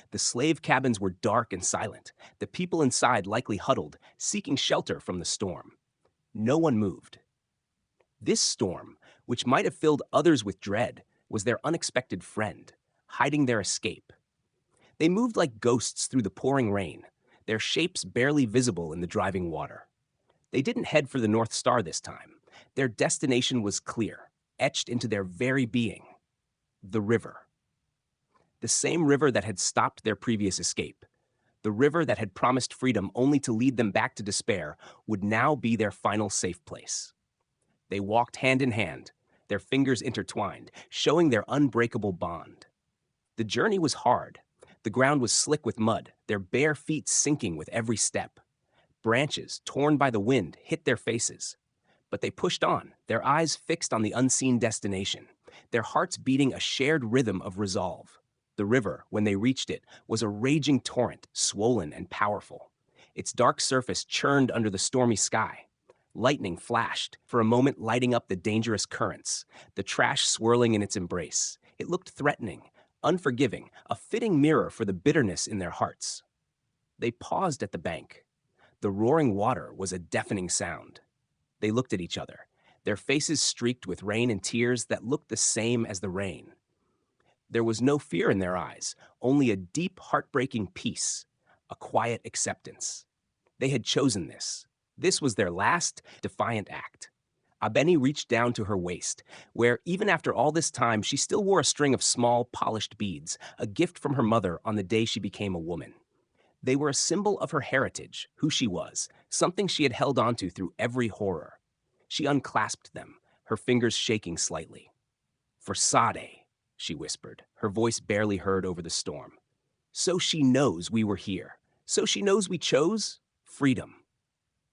The slave cabins were dark and silent, the people inside likely huddled, seeking shelter from the storm. No one moved. This storm, which might have filled others with dread, was their unexpected friend, hiding their escape. They moved like ghosts through the pouring rain, their shapes barely visible in the driving water. They didn't head for the North Star this time. Their destination was clear, etched into their very being. The river. The same river that had stopped their previous escape. The river that had promised freedom only to lead them back to despair would now be their final safe place. They walked hand in hand, their fingers intertwined, showing their unbreakable bond. The journey was hard. The ground was slick with mud, their bare feet sinking with every step. Branches, torn by the wind, hit their faces. But they pushed on, their eyes fixed on the unseen destination, their hearts beating a shared rhythm of resolve. The river, when they reached it, was a raging torrent, swollen and powerful. Its dark surface churned under the stormy sky. Lightning flashed, for a moment lighting up the dangerous currents, the trash swirling in its embrace. It looked threatening, unforgiving, a fitting mirror for the bitterness in their hearts. They paused at the bank. The roaring water was a deafening sound. They looked at each other, their faces streaked with rain and tears that looked the same as the rain. There was no fear in their eyes, only a deep, heartbreaking peace, a quiet acceptance. They had chosen this. This was their last, defiant act. Abeni reached down to her waist, where, even after all this time, she still wore a string of small, polished beads, a gift from her mother on the day she became a woman. They were a symbol of her heritage, who she was, something she had held onto through every horror. She unclasped them, her fingers shaking slightly. "For Sade," she whispered, her voice barely heard over the storm. "So she knows we were here. So she knows we chose freedom."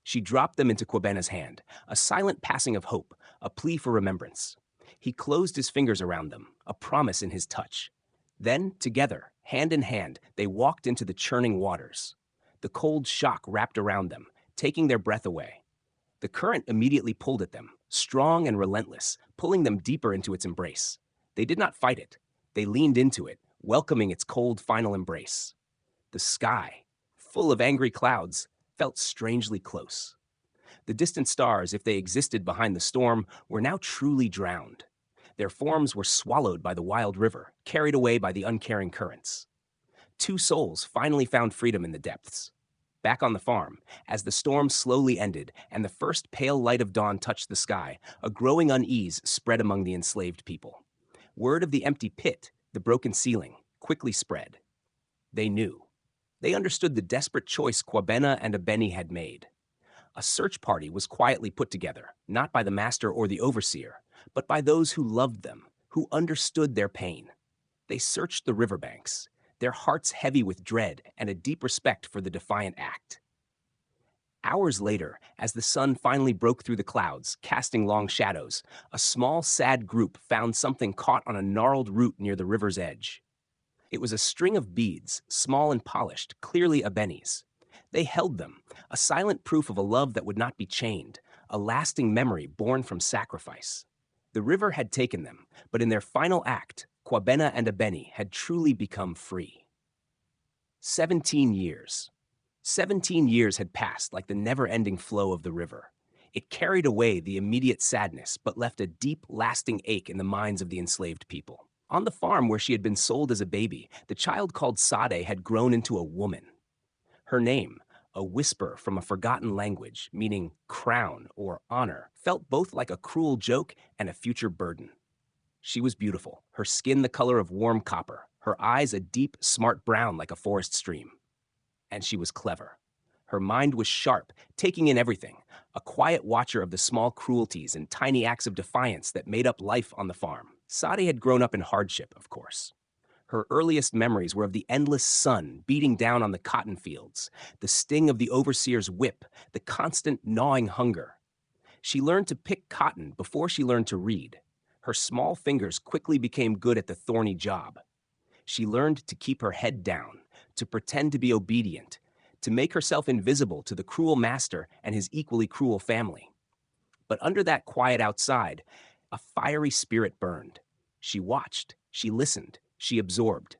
She dropped them into Kwabena's hand, a silent passing of hope, a plea for remembrance. He closed his fingers around them, a promise in his touch. Then, together, hand in hand, they walked into the churning waters. The cold shock wrapped around them, taking their breath away. The current immediately pulled at them, strong and relentless, pulling them deeper into its embrace. They did not fight it. They leaned into it, welcoming its cold final embrace. The sky, full of angry clouds, felt strangely close. The distant stars, if they existed behind the storm, were now truly drowned. Their forms were swallowed by the wild river, carried away by the uncaring currents. Two souls finally found freedom in the depths. Back on the farm, as the storm slowly ended and the first pale light of dawn touched the sky, a growing unease spread among the enslaved people. Word of the empty pit, the broken ceiling, quickly spread. They knew. They understood the desperate choice Kwabena and Abeni had made. A search party was quietly put together, not by the master or the overseer, but by those who loved them, who understood their pain. They searched the riverbanks, their hearts heavy with dread and a deep respect for the defiant act. Hours later, as the sun finally broke through the clouds, casting long shadows, a small, sad group found something caught on a gnarled root near the river's edge. It was a string of beads, small and polished, clearly Abeni's. They held them, a silent proof of a love that would not be chained, a lasting memory born from sacrifice. The river had taken them, but in their final act, Kwabena and Abeni had truly become free. 17 years. 17 years had passed like the never-ending flow of the river. It carried away the immediate sadness, but left a deep, lasting ache in the minds of the enslaved people. On the farm where she had been sold as a baby, the child called Sade had grown into a woman. Her name, a whisper from a forgotten language, meaning crown or honor, felt both like a cruel joke and a future burden. She was beautiful, her skin the color of warm copper, her eyes a deep, smart brown like a forest stream. And she was clever. Her mind was sharp, taking in everything, a quiet watcher of the small cruelties and tiny acts of defiance that made up life on the farm. Sade had grown up in hardship, of course. Her earliest memories were of the endless sun beating down on the cotton fields, the sting of the overseer's whip, the constant gnawing hunger. She learned to pick cotton before she learned to read. Her small fingers quickly became good at the thorny job. She learned to keep her head down, to pretend to be obedient, to make herself invisible to the cruel master and his equally cruel family. But under that quiet outside, a fiery spirit burned. She watched, she listened, she absorbed.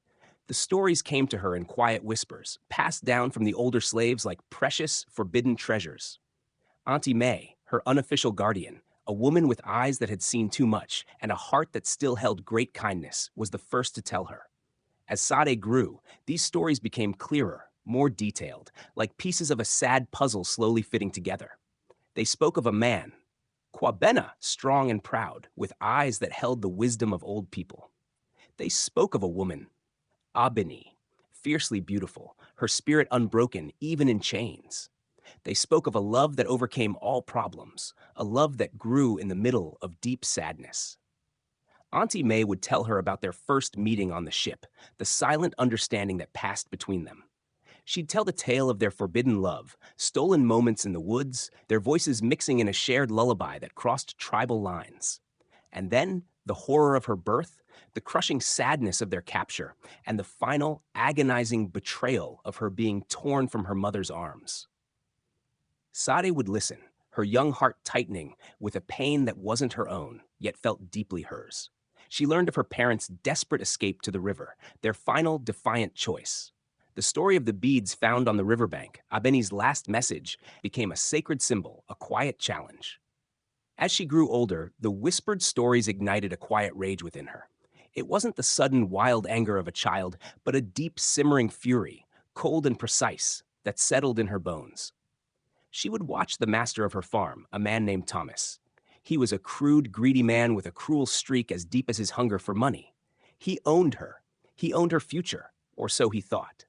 The stories came to her in quiet whispers, passed down from the older slaves like precious, forbidden treasures. Auntie May, her unofficial guardian, a woman with eyes that had seen too much and a heart that still held great kindness, was the first to tell her. As Sade grew, these stories became clearer, more detailed, like pieces of a sad puzzle slowly fitting together. They spoke of a man, Kwabena, strong and proud, with eyes that held the wisdom of old people. They spoke of a woman, Abeni, fiercely beautiful, her spirit unbroken even in chains. They spoke of a love that overcame all problems, a love that grew in the middle of deep sadness. Auntie May would tell her about their first meeting on the ship, the silent understanding that passed between them. She'd tell the tale of their forbidden love, stolen moments in the woods, their voices mixing in a shared lullaby that crossed tribal lines. And then the horror of her birth, the crushing sadness of their capture, and the final agonizing betrayal of her being torn from her mother's arms. Sade would listen, her young heart tightening with a pain that wasn't her own, yet felt deeply hers. She learned of her parents' desperate escape to the river, their final defiant choice. The story of the beads found on the riverbank, Abeni's last message, became a sacred symbol, a quiet challenge. As she grew older, the whispered stories ignited a quiet rage within her. It wasn't the sudden wild anger of a child, but a deep simmering fury, cold and precise, that settled in her bones. She would watch the master of her farm, a man named Thomas. He was a crude, greedy man with a cruel streak as deep as his hunger for money. He owned her. He owned her future, or so he thought.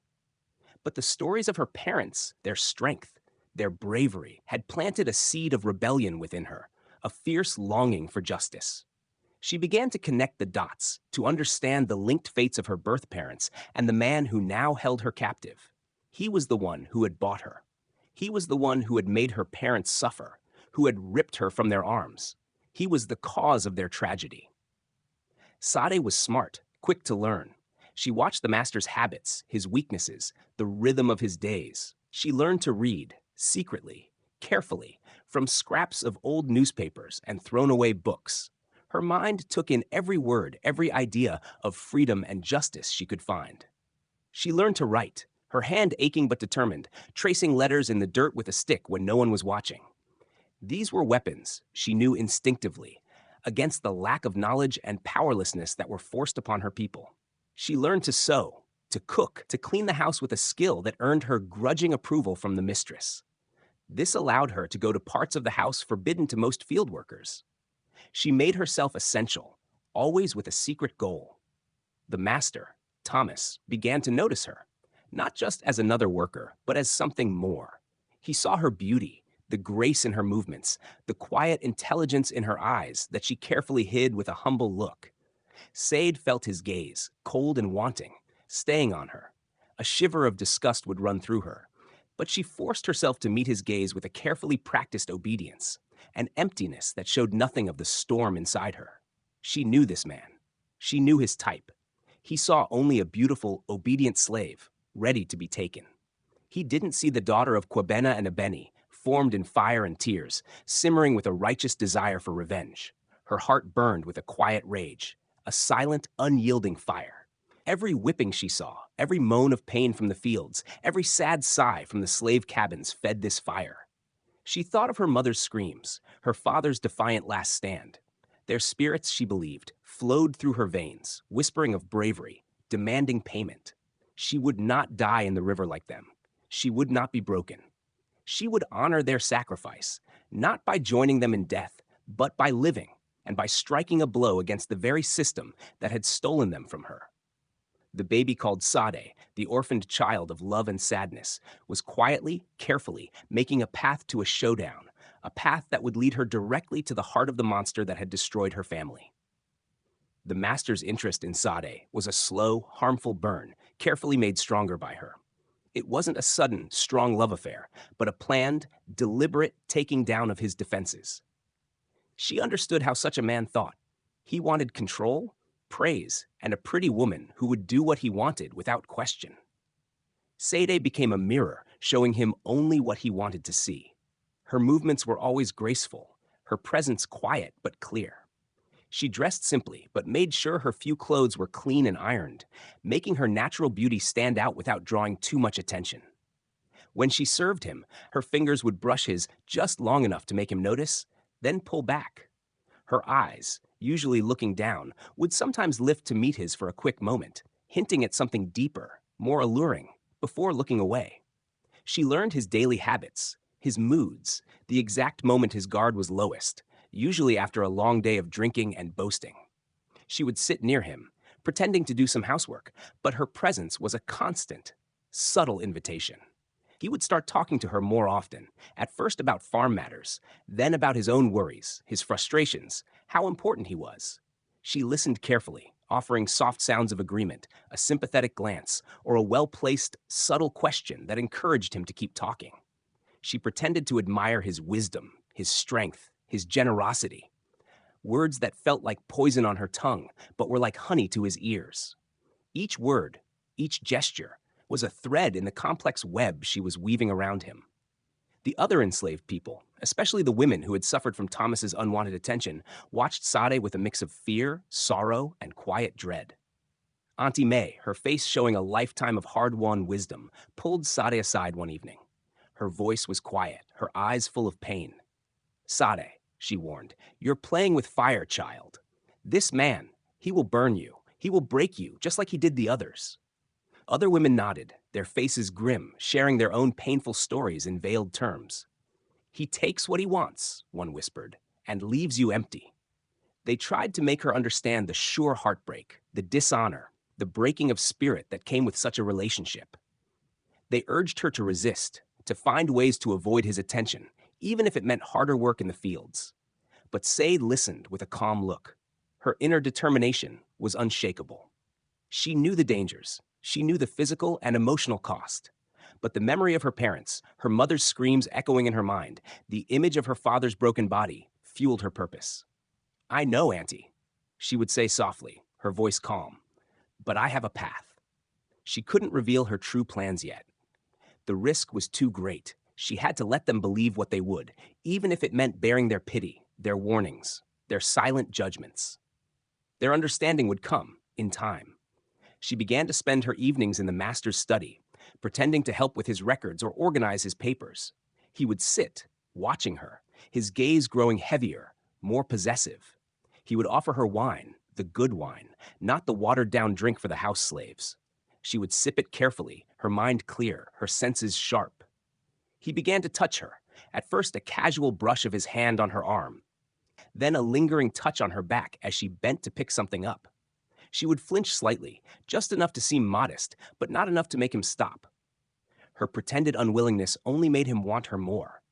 But the stories of her parents, their strength, their bravery, had planted a seed of rebellion within her, a fierce longing for justice. She began to connect the dots, to understand the linked fates of her birth parents and the man who now held her captive. He was the one who had bought her. He was the one who had made her parents suffer, who had ripped her from their arms. He was the cause of their tragedy. Sade was smart, quick to learn. She watched the master's habits, his weaknesses, the rhythm of his days. She learned to read, secretly, carefully, from scraps of old newspapers and thrown away books. Her mind took in every word, every idea of freedom and justice she could find. She learned to write, her hand aching but determined, tracing letters in the dirt with a stick when no one was watching. These were weapons, she knew instinctively, against the lack of knowledge and powerlessness that were forced upon her people. She learned to sew, to cook, to clean the house with a skill that earned her grudging approval from the mistress. This allowed her to go to parts of the house forbidden to most field workers. She made herself essential, always with a secret goal. The master, Thomas, began to notice her, not just as another worker, but as something more. He saw her beauty, the grace in her movements, the quiet intelligence in her eyes that she carefully hid with a humble look. Said felt his gaze, cold and wanting, staying on her. A shiver of disgust would run through her, but she forced herself to meet his gaze with a carefully practiced obedience, an emptiness that showed nothing of the storm inside her. She knew this man. She knew his type. He saw only a beautiful, obedient slave, ready to be taken. He didn't see the daughter of Quebena and Ebeni, formed in fire and tears, simmering with a righteous desire for revenge. Her heart burned with a quiet rage, a silent, unyielding fire. Every whipping she saw, every moan of pain from the fields, every sad sigh from the slave cabins fed this fire. She thought of her mother's screams, her father's defiant last stand. Their spirits, she believed, flowed through her veins, whispering of bravery, demanding payment. She would not die in the river like them. She would not be broken. She would honor their sacrifice, not by joining them in death, but by living and by striking a blow against the very system that had stolen them from her. The baby called Sade, the orphaned child of love and sadness, was quietly, carefully making a path to a showdown, a path that would lead her directly to the heart of the monster that had destroyed her family. The master's interest in Sade was a slow, harmful burn, carefully made stronger by her. It wasn't a sudden, strong love affair, but a planned, deliberate taking down of his defenses. She understood how such a man thought. He wanted control, praise, and a pretty woman who would do what he wanted without question. Sade became a mirror, showing him only what he wanted to see. Her movements were always graceful, her presence quiet but clear. She dressed simply, but made sure her few clothes were clean and ironed, making her natural beauty stand out without drawing too much attention. When she served him, her fingers would brush his just long enough to make him notice, then pull back. Her eyes, usually looking down, would sometimes lift to meet his for a quick moment, hinting at something deeper, more alluring, before looking away. She learned his daily habits, his moods, the exact moment his guard was lowest, usually after a long day of drinking and boasting. She would sit near him, pretending to do some housework, but her presence was a constant, subtle invitation. He would start talking to her more often, at first about farm matters, then about his own worries, his frustrations, how important he was. She listened carefully, offering soft sounds of agreement, a sympathetic glance, or a well-placed, subtle question that encouraged him to keep talking. She pretended to admire his wisdom, his strength, his generosity. Words that felt like poison on her tongue, but were like honey to his ears. Each word, each gesture, was a thread in the complex web she was weaving around him. The other enslaved people, especially the women who had suffered from Thomas's unwanted attention, watched Sade with a mix of fear, sorrow, and quiet dread. Auntie May, her face showing a lifetime of hard-won wisdom, pulled Sade aside one evening. Her voice was quiet, her eyes full of pain. "Sade," she warned, "you're playing with fire, child. This man, he will burn you. He will break you, just like he did the others." Other women nodded, their faces grim, sharing their own painful stories in veiled terms. "He takes what he wants," one whispered, "and leaves you empty." They tried to make her understand the sure heartbreak, the dishonor, the breaking of spirit that came with such a relationship. They urged her to resist, to find ways to avoid his attention, even if it meant harder work in the fields. But Sade listened with a calm look. Her inner determination was unshakable. She knew the dangers. She knew the physical and emotional cost. But the memory of her parents, her mother's screams echoing in her mind, the image of her father's broken body, fueled her purpose. "I know, Auntie," she would say softly, her voice calm. "But I have a path." She couldn't reveal her true plans yet. The risk was too great. She had to let them believe what they would, even if it meant bearing their pity, their warnings, their silent judgments. Their understanding would come, in time. She began to spend her evenings in the master's study, pretending to help with his records or organize his papers. He would sit, watching her, his gaze growing heavier, more possessive. He would offer her wine, the good wine, not the watered-down drink for the house slaves. She would sip it carefully, her mind clear, her senses sharp. He began to touch her, at first a casual brush of his hand on her arm, then a lingering touch on her back as she bent to pick something up. She would flinch slightly, just enough to seem modest, but not enough to make him stop. Her pretended unwillingness only made him want her more.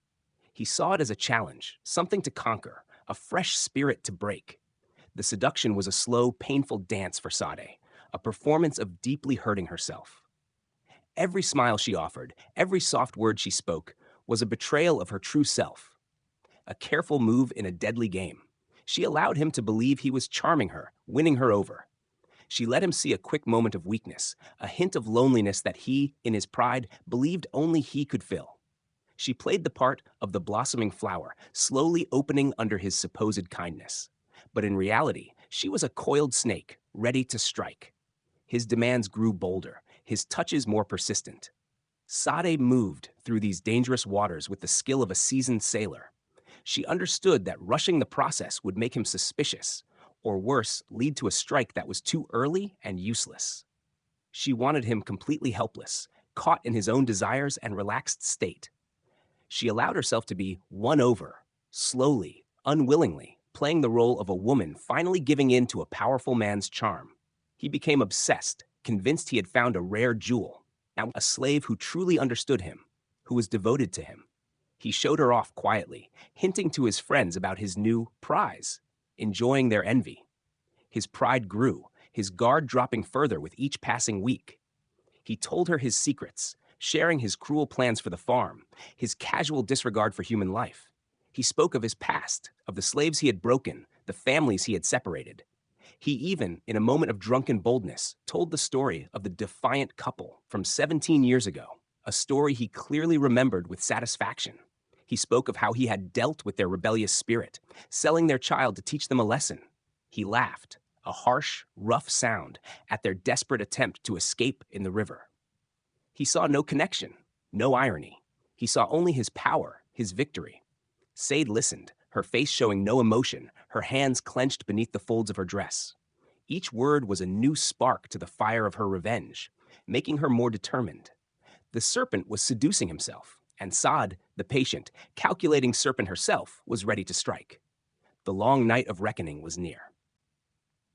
He saw it as a challenge, something to conquer, a fresh spirit to break. The seduction was a slow, painful dance for Sade, a performance of deeply hurting herself. Every smile she offered, every soft word she spoke, was a betrayal of her true self, a careful move in a deadly game. She allowed him to believe he was charming her, winning her over. She let him see a quick moment of weakness, a hint of loneliness that he, in his pride, believed only he could fill. She played the part of the blossoming flower, slowly opening under his supposed kindness. But in reality, she was a coiled snake, ready to strike. His demands grew bolder, his touches more persistent. Sade moved through these dangerous waters with the skill of a seasoned sailor. She understood that rushing the process would make him suspicious, or worse, lead to a strike that was too early and useless. She wanted him completely helpless, caught in his own desires and relaxed state. She allowed herself to be won over, slowly, unwillingly, playing the role of a woman finally giving in to a powerful man's charm. He became obsessed, convinced he had found a rare jewel, and a slave who truly understood him, who was devoted to him. He showed her off quietly, hinting to his friends about his new prize, enjoying their envy. His pride grew, his guard dropping further with each passing week. He told her his secrets, sharing his cruel plans for the farm, his casual disregard for human life. He spoke of his past, of the slaves he had broken, the families he had separated. He even, in a moment of drunken boldness, told the story of the defiant couple from 17 years ago, a story he clearly remembered with satisfaction. He spoke of how he had dealt with their rebellious spirit, selling their child to teach them a lesson. He laughed, a harsh, rough sound, at their desperate attempt to escape in the river. He saw no connection, no irony. He saw only his power, his victory. Sade listened, her face showing no emotion, her hands clenched beneath the folds of her dress. Each word was a new spark to the fire of her revenge, making her more determined. The serpent was seducing himself, and Sade, the patient, calculating serpent herself, was ready to strike. The long night of reckoning was near.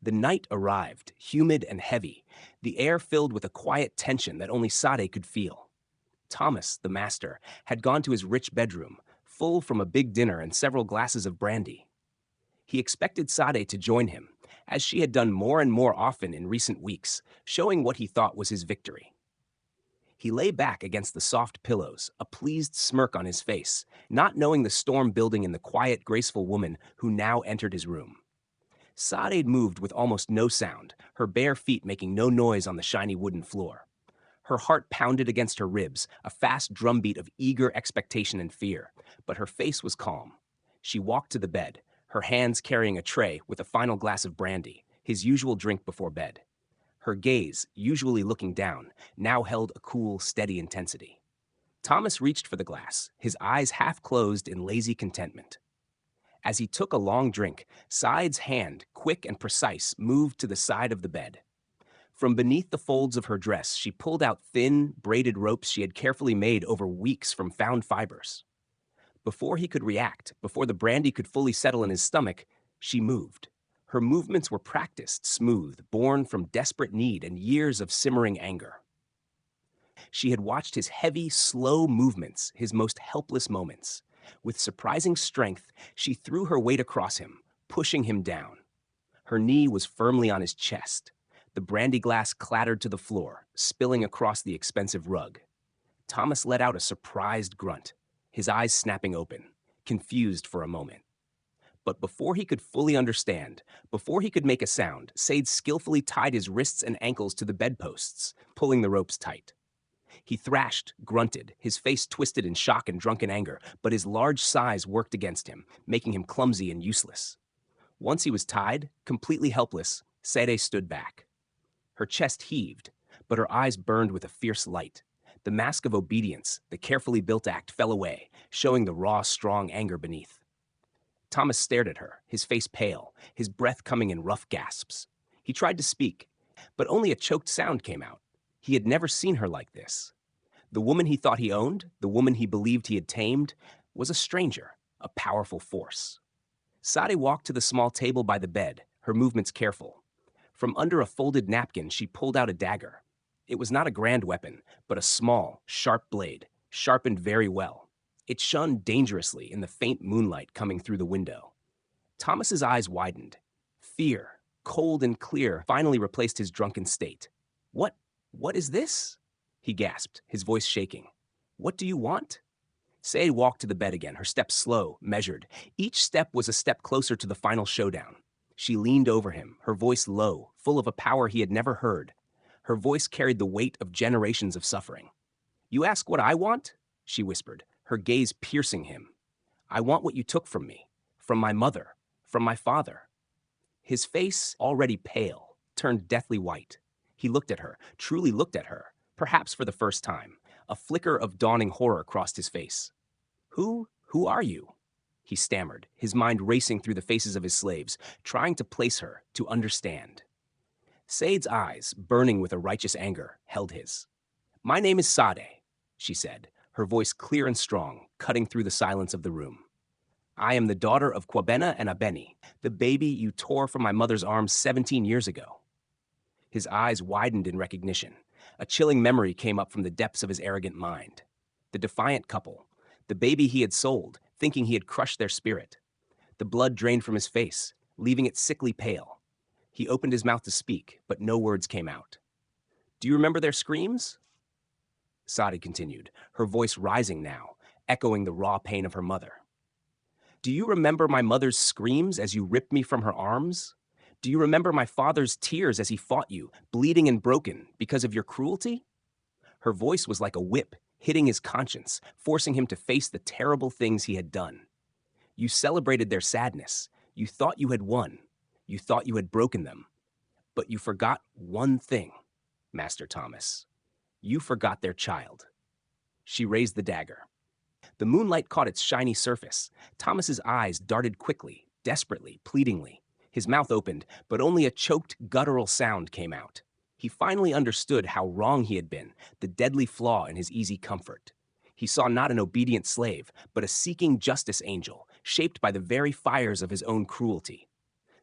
The night arrived, humid and heavy, the air filled with a quiet tension that only Sade could feel. Thomas, the master, had gone to his rich bedroom, full from a big dinner and several glasses of brandy. He expected Sade to join him, as she had done more and more often in recent weeks, showing what he thought was his victory. He lay back against the soft pillows, a pleased smirk on his face, not knowing the storm building in the quiet, graceful woman who now entered his room. Sade moved with almost no sound, her bare feet making no noise on the shiny wooden floor. Her heart pounded against her ribs, a fast drumbeat of eager expectation and fear, but her face was calm. She walked to the bed, her hands carrying a tray with a final glass of brandy, his usual drink before bed. Her gaze, usually looking down, now held a cool, steady intensity. Thomas reached for the glass, his eyes half closed in lazy contentment. As he took a long drink, Sade's hand, quick and precise, moved to the side of the bed. From beneath the folds of her dress, she pulled out thin, braided ropes she had carefully made over weeks from found fibers. Before he could react, before the brandy could fully settle in his stomach, she moved. Her movements were practiced, smooth, born from desperate need and years of simmering anger. She had watched his heavy, slow movements, his most helpless moments. With surprising strength, she threw her weight across him, pushing him down. Her knee was firmly on his chest. The brandy glass clattered to the floor, spilling across the expensive rug. Thomas let out a surprised grunt, his eyes snapping open, confused for a moment. But before he could fully understand, before he could make a sound, Sade skillfully tied his wrists and ankles to the bedposts, pulling the ropes tight. He thrashed, grunted, his face twisted in shock and drunken anger, but his large size worked against him, making him clumsy and useless. Once he was tied, completely helpless, Sade stood back. Her chest heaved, but her eyes burned with a fierce light. The mask of obedience, the carefully built act, fell away, showing the raw, strong anger beneath. Thomas stared at her, his face pale, his breath coming in rough gasps. He tried to speak, but only a choked sound came out. He had never seen her like this. The woman he thought he owned, the woman he believed he had tamed, was a stranger, a powerful force. Sade walked to the small table by the bed, her movements careful. From under a folded napkin, she pulled out a dagger. It was not a grand weapon, but a small, sharp blade, sharpened very well. It shone dangerously in the faint moonlight coming through the window. Thomas's eyes widened. Fear, cold and clear, finally replaced his drunken state. What, what is this? He gasped, his voice shaking. What do you want? Say walked to the bed again, her steps slow, measured. Each step was a step closer to the final showdown. She leaned over him, her voice low, full of a power he had never heard. Her voice carried the weight of generations of suffering. You ask what I want? She whispered, her gaze piercing him. I want what you took from me, from my mother, from my father. His face, already pale, turned deathly white. He looked at her, truly looked at her, perhaps for the first time. A flicker of dawning horror crossed his face. Who are you? He stammered, his mind racing through the faces of his slaves, trying to place her, to understand. Said's eyes, burning with a righteous anger, held his. My name is Sade, she said, her voice clear and strong, cutting through the silence of the room. I am the daughter of Kwabena and Abeni, the baby you tore from my mother's arms 17 years ago. His eyes widened in recognition. A chilling memory came up from the depths of his arrogant mind. The defiant couple, the baby he had sold, thinking he had crushed their spirit. The blood drained from his face, leaving it sickly pale. He opened his mouth to speak, but no words came out. Do you remember their screams? Sadi continued, her voice rising now, echoing the raw pain of her mother. Do you remember my mother's screams as you ripped me from her arms? Do you remember my father's tears as he fought you, bleeding and broken, because of your cruelty? Her voice was like a whip, hitting his conscience, forcing him to face the terrible things he had done. You celebrated their sadness. You thought you had won. You thought you had broken them. But you forgot one thing, Master Thomas. You forgot their child. She raised the dagger. The moonlight caught its shiny surface. Thomas's eyes darted quickly, desperately, pleadingly. His mouth opened, but only a choked, guttural sound came out. He finally understood how wrong he had been, the deadly flaw in his easy comfort. He saw not an obedient slave, but a seeking justice angel, shaped by the very fires of his own cruelty.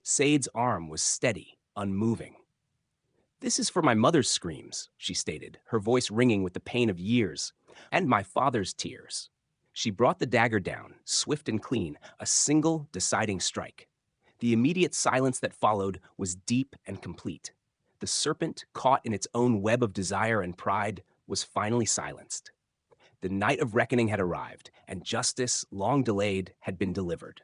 Said's arm was steady, unmoving. This is for my mother's screams, she stated, her voice ringing with the pain of years, and my father's tears. She brought the dagger down, swift and clean, a single deciding strike. The immediate silence that followed was deep and complete. The serpent, caught in its own web of desire and pride, was finally silenced. The night of reckoning had arrived, and justice, long delayed, had been delivered.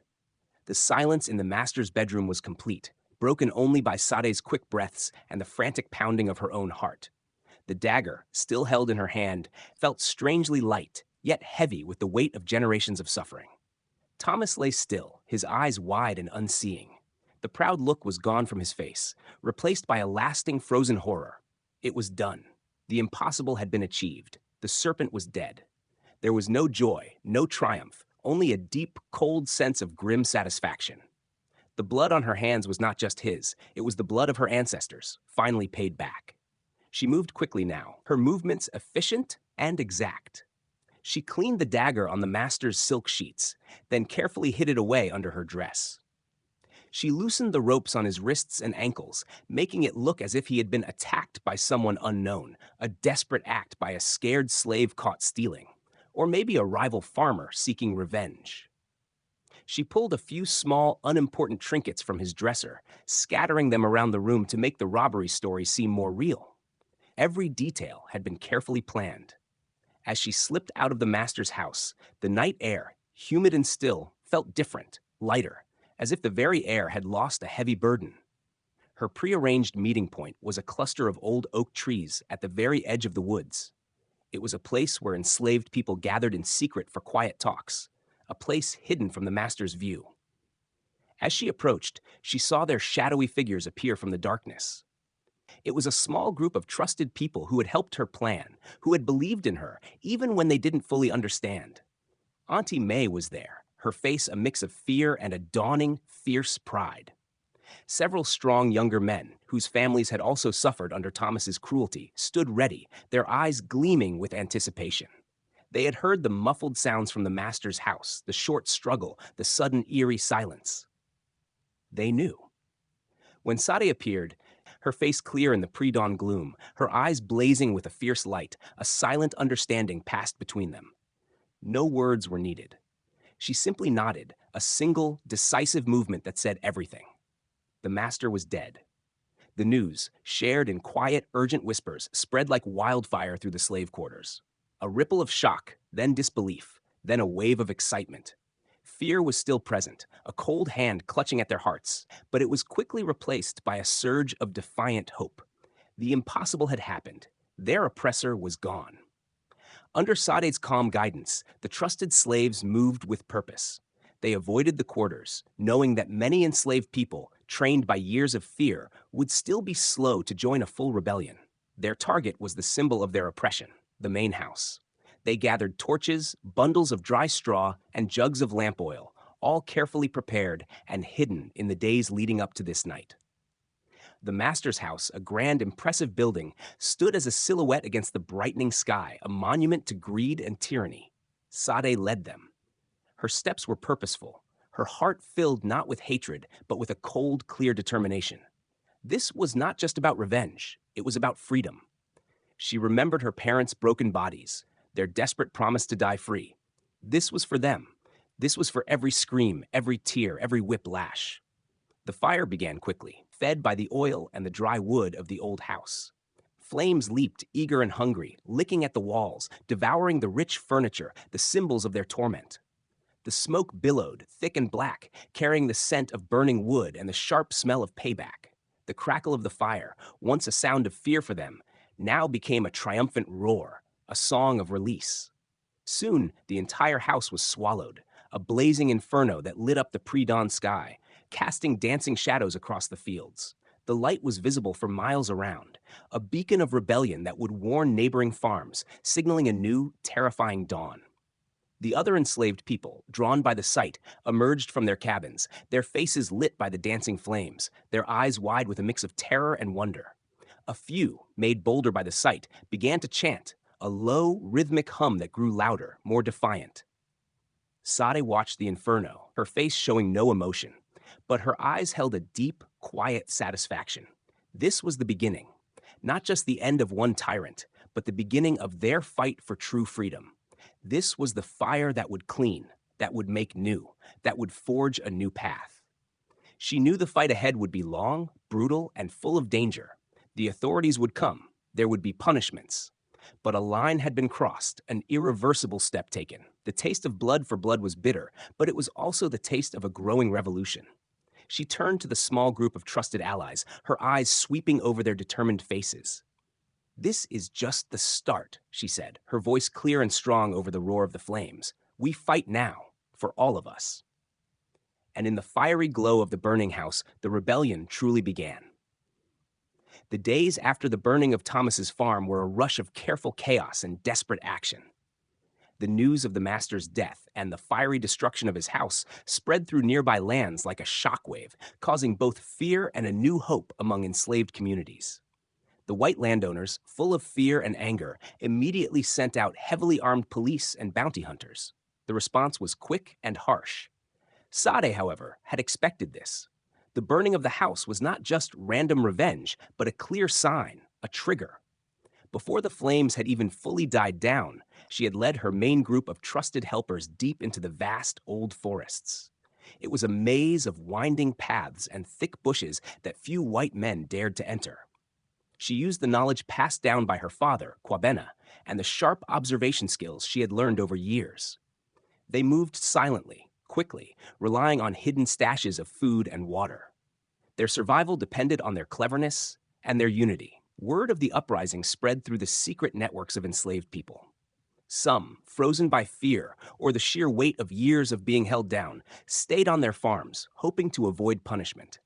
The silence in the master's bedroom was complete, broken only by Sade's quick breaths and the frantic pounding of her own heart. The dagger, still held in her hand, felt strangely light, yet heavy with the weight of generations of suffering. Thomas lay still, his eyes wide and unseeing. The proud look was gone from his face, replaced by a lasting frozen horror. It was done. The impossible had been achieved. The serpent was dead. There was no joy, no triumph, only a deep, cold sense of grim satisfaction. The blood on her hands was not just his, it was the blood of her ancestors, finally paid back. She moved quickly now, her movements efficient and exact. She cleaned the dagger on the master's silk sheets, then carefully hid it away under her dress. She loosened the ropes on his wrists and ankles, making it look as if he had been attacked by someone unknown, a desperate act by a scared slave caught stealing, or maybe a rival farmer seeking revenge. She pulled a few small, unimportant trinkets from his dresser, scattering them around the room to make the robbery story seem more real. Every detail had been carefully planned. As she slipped out of the master's house, the night air, humid and still, felt different, lighter, as if the very air had lost a heavy burden. Her prearranged meeting point was a cluster of old oak trees at the very edge of the woods. It was a place where enslaved people gathered in secret for quiet talks, a place hidden from the master's view. As she approached, she saw their shadowy figures appear from the darkness. It was a small group of trusted people who had helped her plan, who had believed in her, even when they didn't fully understand. Auntie May was there, her face a mix of fear and a dawning, fierce pride. Several strong younger men, whose families had also suffered under Thomas's cruelty, stood ready, their eyes gleaming with anticipation. They had heard the muffled sounds from the master's house, the short struggle, the sudden eerie silence. They knew. When Sade appeared, her face clear in the pre-dawn gloom, her eyes blazing with a fierce light, a silent understanding passed between them. No words were needed. She simply nodded, a single, decisive movement that said everything. The master was dead. The news, shared in quiet, urgent whispers, spread like wildfire through the slave quarters. A ripple of shock, then disbelief, then a wave of excitement. Fear was still present, a cold hand clutching at their hearts, but it was quickly replaced by a surge of defiant hope. The impossible had happened. Their oppressor was gone. Under Sade's calm guidance, the trusted slaves moved with purpose. They avoided the quarters, knowing that many enslaved people, trained by years of fear, would still be slow to join a full rebellion. Their target was the symbol of their oppression, the main house. They gathered torches, bundles of dry straw, and jugs of lamp oil, all carefully prepared and hidden in the days leading up to this night. The master's house, a grand, impressive building, stood as a silhouette against the brightening sky, a monument to greed and tyranny. Sade led them. Her steps were purposeful, her heart filled not with hatred, but with a cold, clear determination. This was not just about revenge, it was about freedom. She remembered her parents' broken bodies, their desperate promise to die free. This was for them. This was for every scream, every tear, every whiplash. The fire began quickly, fed by the oil and the dry wood of the old house. Flames leaped, eager and hungry, licking at the walls, devouring the rich furniture, the symbols of their torment. The smoke billowed, thick and black, carrying the scent of burning wood and the sharp smell of payback. The crackle of the fire, once a sound of fear for them, now became a triumphant roar, a song of release. Soon, the entire house was swallowed, a blazing inferno that lit up the pre-dawn sky, casting dancing shadows across the fields. The light was visible for miles around, a beacon of rebellion that would warn neighboring farms, signaling a new, terrifying dawn. The other enslaved people, drawn by the sight, emerged from their cabins, their faces lit by the dancing flames, their eyes wide with a mix of terror and wonder. A few, made bolder by the sight, began to chant, a low, rhythmic hum that grew louder, more defiant. Sade watched the inferno, her face showing no emotion, but her eyes held a deep, quiet satisfaction. This was the beginning, not just the end of one tyrant, but the beginning of their fight for true freedom. This was the fire that would clean, that would make new, that would forge a new path. She knew the fight ahead would be long, brutal, and full of danger. The authorities would come. There would be punishments. But a line had been crossed, an irreversible step taken. The taste of blood for blood was bitter, but it was also the taste of a growing revolution. She turned to the small group of trusted allies, her eyes sweeping over their determined faces. "This is just the start," she said, her voice clear and strong over the roar of the flames. "We fight now, for all of us." And in the fiery glow of the burning house, the rebellion truly began. The days after the burning of Thomas's farm were a rush of careful chaos and desperate action. The news of the master's death and the fiery destruction of his house spread through nearby lands like a shockwave, causing both fear and a new hope among enslaved communities. The white landowners, full of fear and anger, immediately sent out heavily armed police and bounty hunters. The response was quick and harsh. Sade, however, had expected this. The burning of the house was not just random revenge, but a clear sign, a trigger. Before the flames had even fully died down, she had led her main group of trusted helpers deep into the vast old forests. It was a maze of winding paths and thick bushes that few white men dared to enter. She used the knowledge passed down by her father, Kwabena, and the sharp observation skills she had learned over years. They moved silently, quickly, relying on hidden stashes of food and water. Their survival depended on their cleverness and their unity. Word of the uprising spread through the secret networks of enslaved people. Some, frozen by fear or the sheer weight of years of being held down, stayed on their farms, hoping to avoid punishment.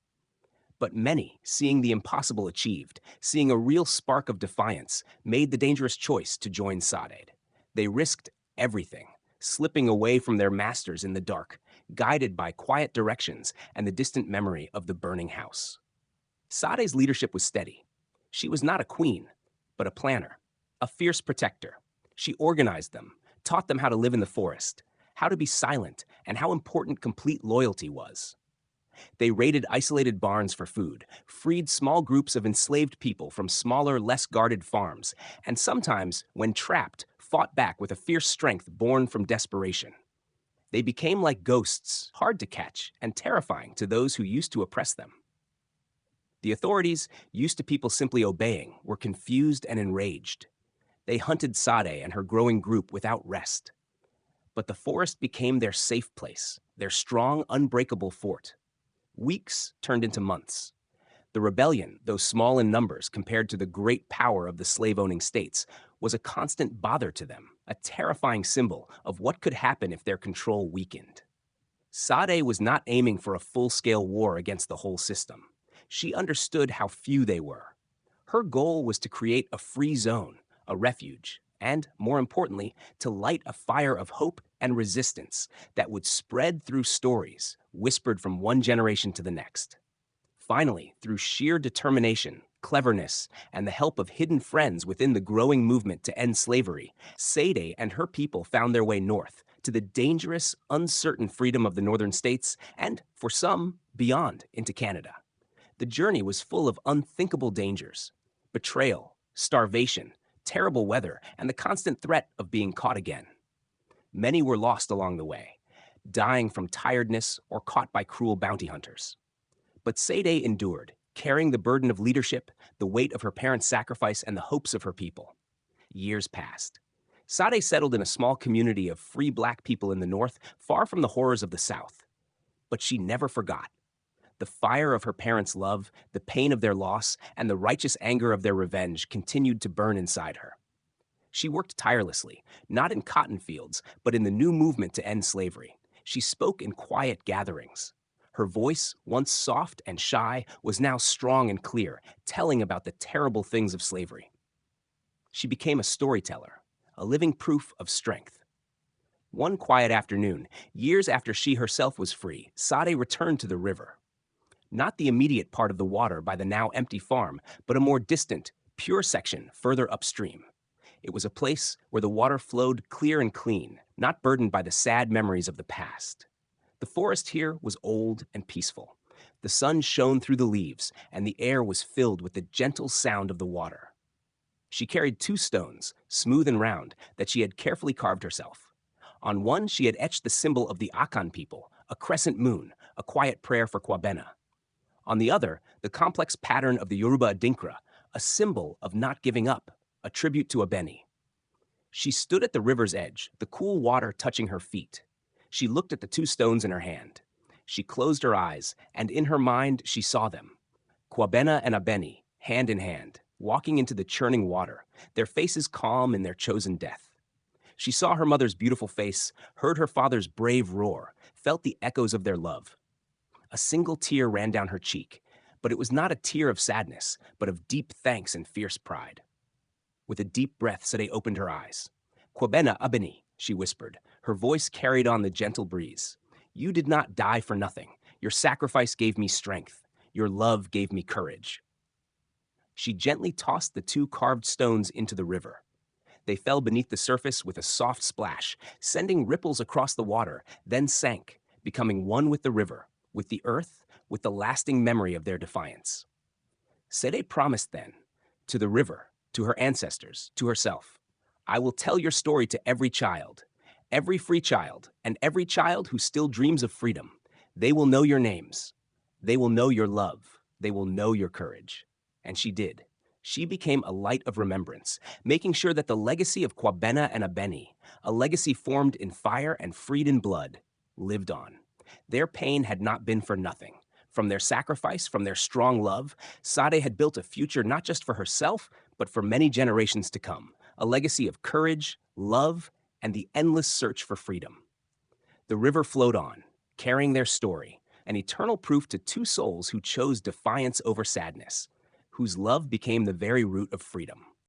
But many, seeing the impossible achieved, seeing a real spark of defiance, made the dangerous choice to join Sade. They risked everything, slipping away from their masters in the dark, guided by quiet directions and the distant memory of the burning house. Sade's leadership was steady. She was not a queen, but a planner, a fierce protector. She organized them, taught them how to live in the forest, how to be silent, and how important complete loyalty was. They raided isolated barns for food, freed small groups of enslaved people from smaller, less guarded farms, and sometimes, when trapped, fought back with a fierce strength born from desperation. They became like ghosts, hard to catch and terrifying to those who used to oppress them. The authorities, used to people simply obeying, were confused and enraged. They hunted Sade and her growing group without rest. But the forest became their safe place, their strong, unbreakable fort. Weeks turned into months. The rebellion, though small in numbers compared to the great power of the slave-owning states, was a constant bother to them, a terrifying symbol of what could happen if their control weakened. Sade was not aiming for a full-scale war against the whole system. She understood how few they were. Her goal was to create a free zone, a refuge, and, more importantly, to light a fire of hope and resistance that would spread through stories, whispered from one generation to the next. Finally, through sheer determination, cleverness, and the help of hidden friends within the growing movement to end slavery, Sade and her people found their way north to the dangerous, uncertain freedom of the northern states and, for some, beyond into Canada. The journey was full of unthinkable dangers: betrayal, starvation, terrible weather, and the constant threat of being caught again. Many were lost along the way, dying from tiredness or caught by cruel bounty hunters. But Sade endured, carrying the burden of leadership, the weight of her parents' sacrifice, and the hopes of her people. Years passed. Sade settled in a small community of free black people in the north, far from the horrors of the south. But she never forgot. The fire of her parents' love, the pain of their loss, and the righteous anger of their revenge continued to burn inside her. She worked tirelessly, not in cotton fields, but in the new movement to end slavery. She spoke in quiet gatherings. Her voice, once soft and shy, was now strong and clear, telling about the terrible things of slavery. She became a storyteller, a living proof of strength. One quiet afternoon, years after she herself was free, Sade returned to the river. Not the immediate part of the water by the now empty farm, but a more distant, pure section further upstream. It was a place where the water flowed clear and clean, not burdened by the sad memories of the past. The forest here was old and peaceful. The sun shone through the leaves, and the air was filled with the gentle sound of the water. She carried 2 stones, smooth and round, that she had carefully carved herself. On one she had etched the symbol of the Akan people, a crescent moon, a quiet prayer for Kwabena. On the other, the complex pattern of the Yoruba Adinkra, a symbol of not giving up, a tribute to Abeni. She stood at the river's edge, the cool water touching her feet. She looked at the 2 stones in her hand. She closed her eyes, and in her mind she saw them. Kwabena and Abeni, hand in hand, walking into the churning water, their faces calm in their chosen death. She saw her mother's beautiful face, heard her father's brave roar, felt the echoes of their love. A single tear ran down her cheek, but it was not a tear of sadness, but of deep thanks and fierce pride. With a deep breath, Sade opened her eyes. "Kwabena Abeni," she whispered. Her voice carried on the gentle breeze. "You did not die for nothing. Your sacrifice gave me strength. Your love gave me courage." She gently tossed the 2 carved stones into the river. They fell beneath the surface with a soft splash, sending ripples across the water, then sank, becoming one with the river, with the earth, with the lasting memory of their defiance. Sade promised then, to the river, to her ancestors, to herself, "I will tell your story to every child, every free child, and every child who still dreams of freedom. They will know your names. They will know your love. They will know your courage." And she did. She became a light of remembrance, making sure that the legacy of Kwabena and Abeni, a legacy formed in fire and freed in blood, lived on. Their pain had not been for nothing. From their sacrifice, from their strong love, Sade had built a future not just for herself, but for many generations to come, a legacy of courage, love, and the endless search for freedom. The river flowed on, carrying their story, an eternal proof to 2 souls who chose defiance over sadness, whose love became the very root of freedom.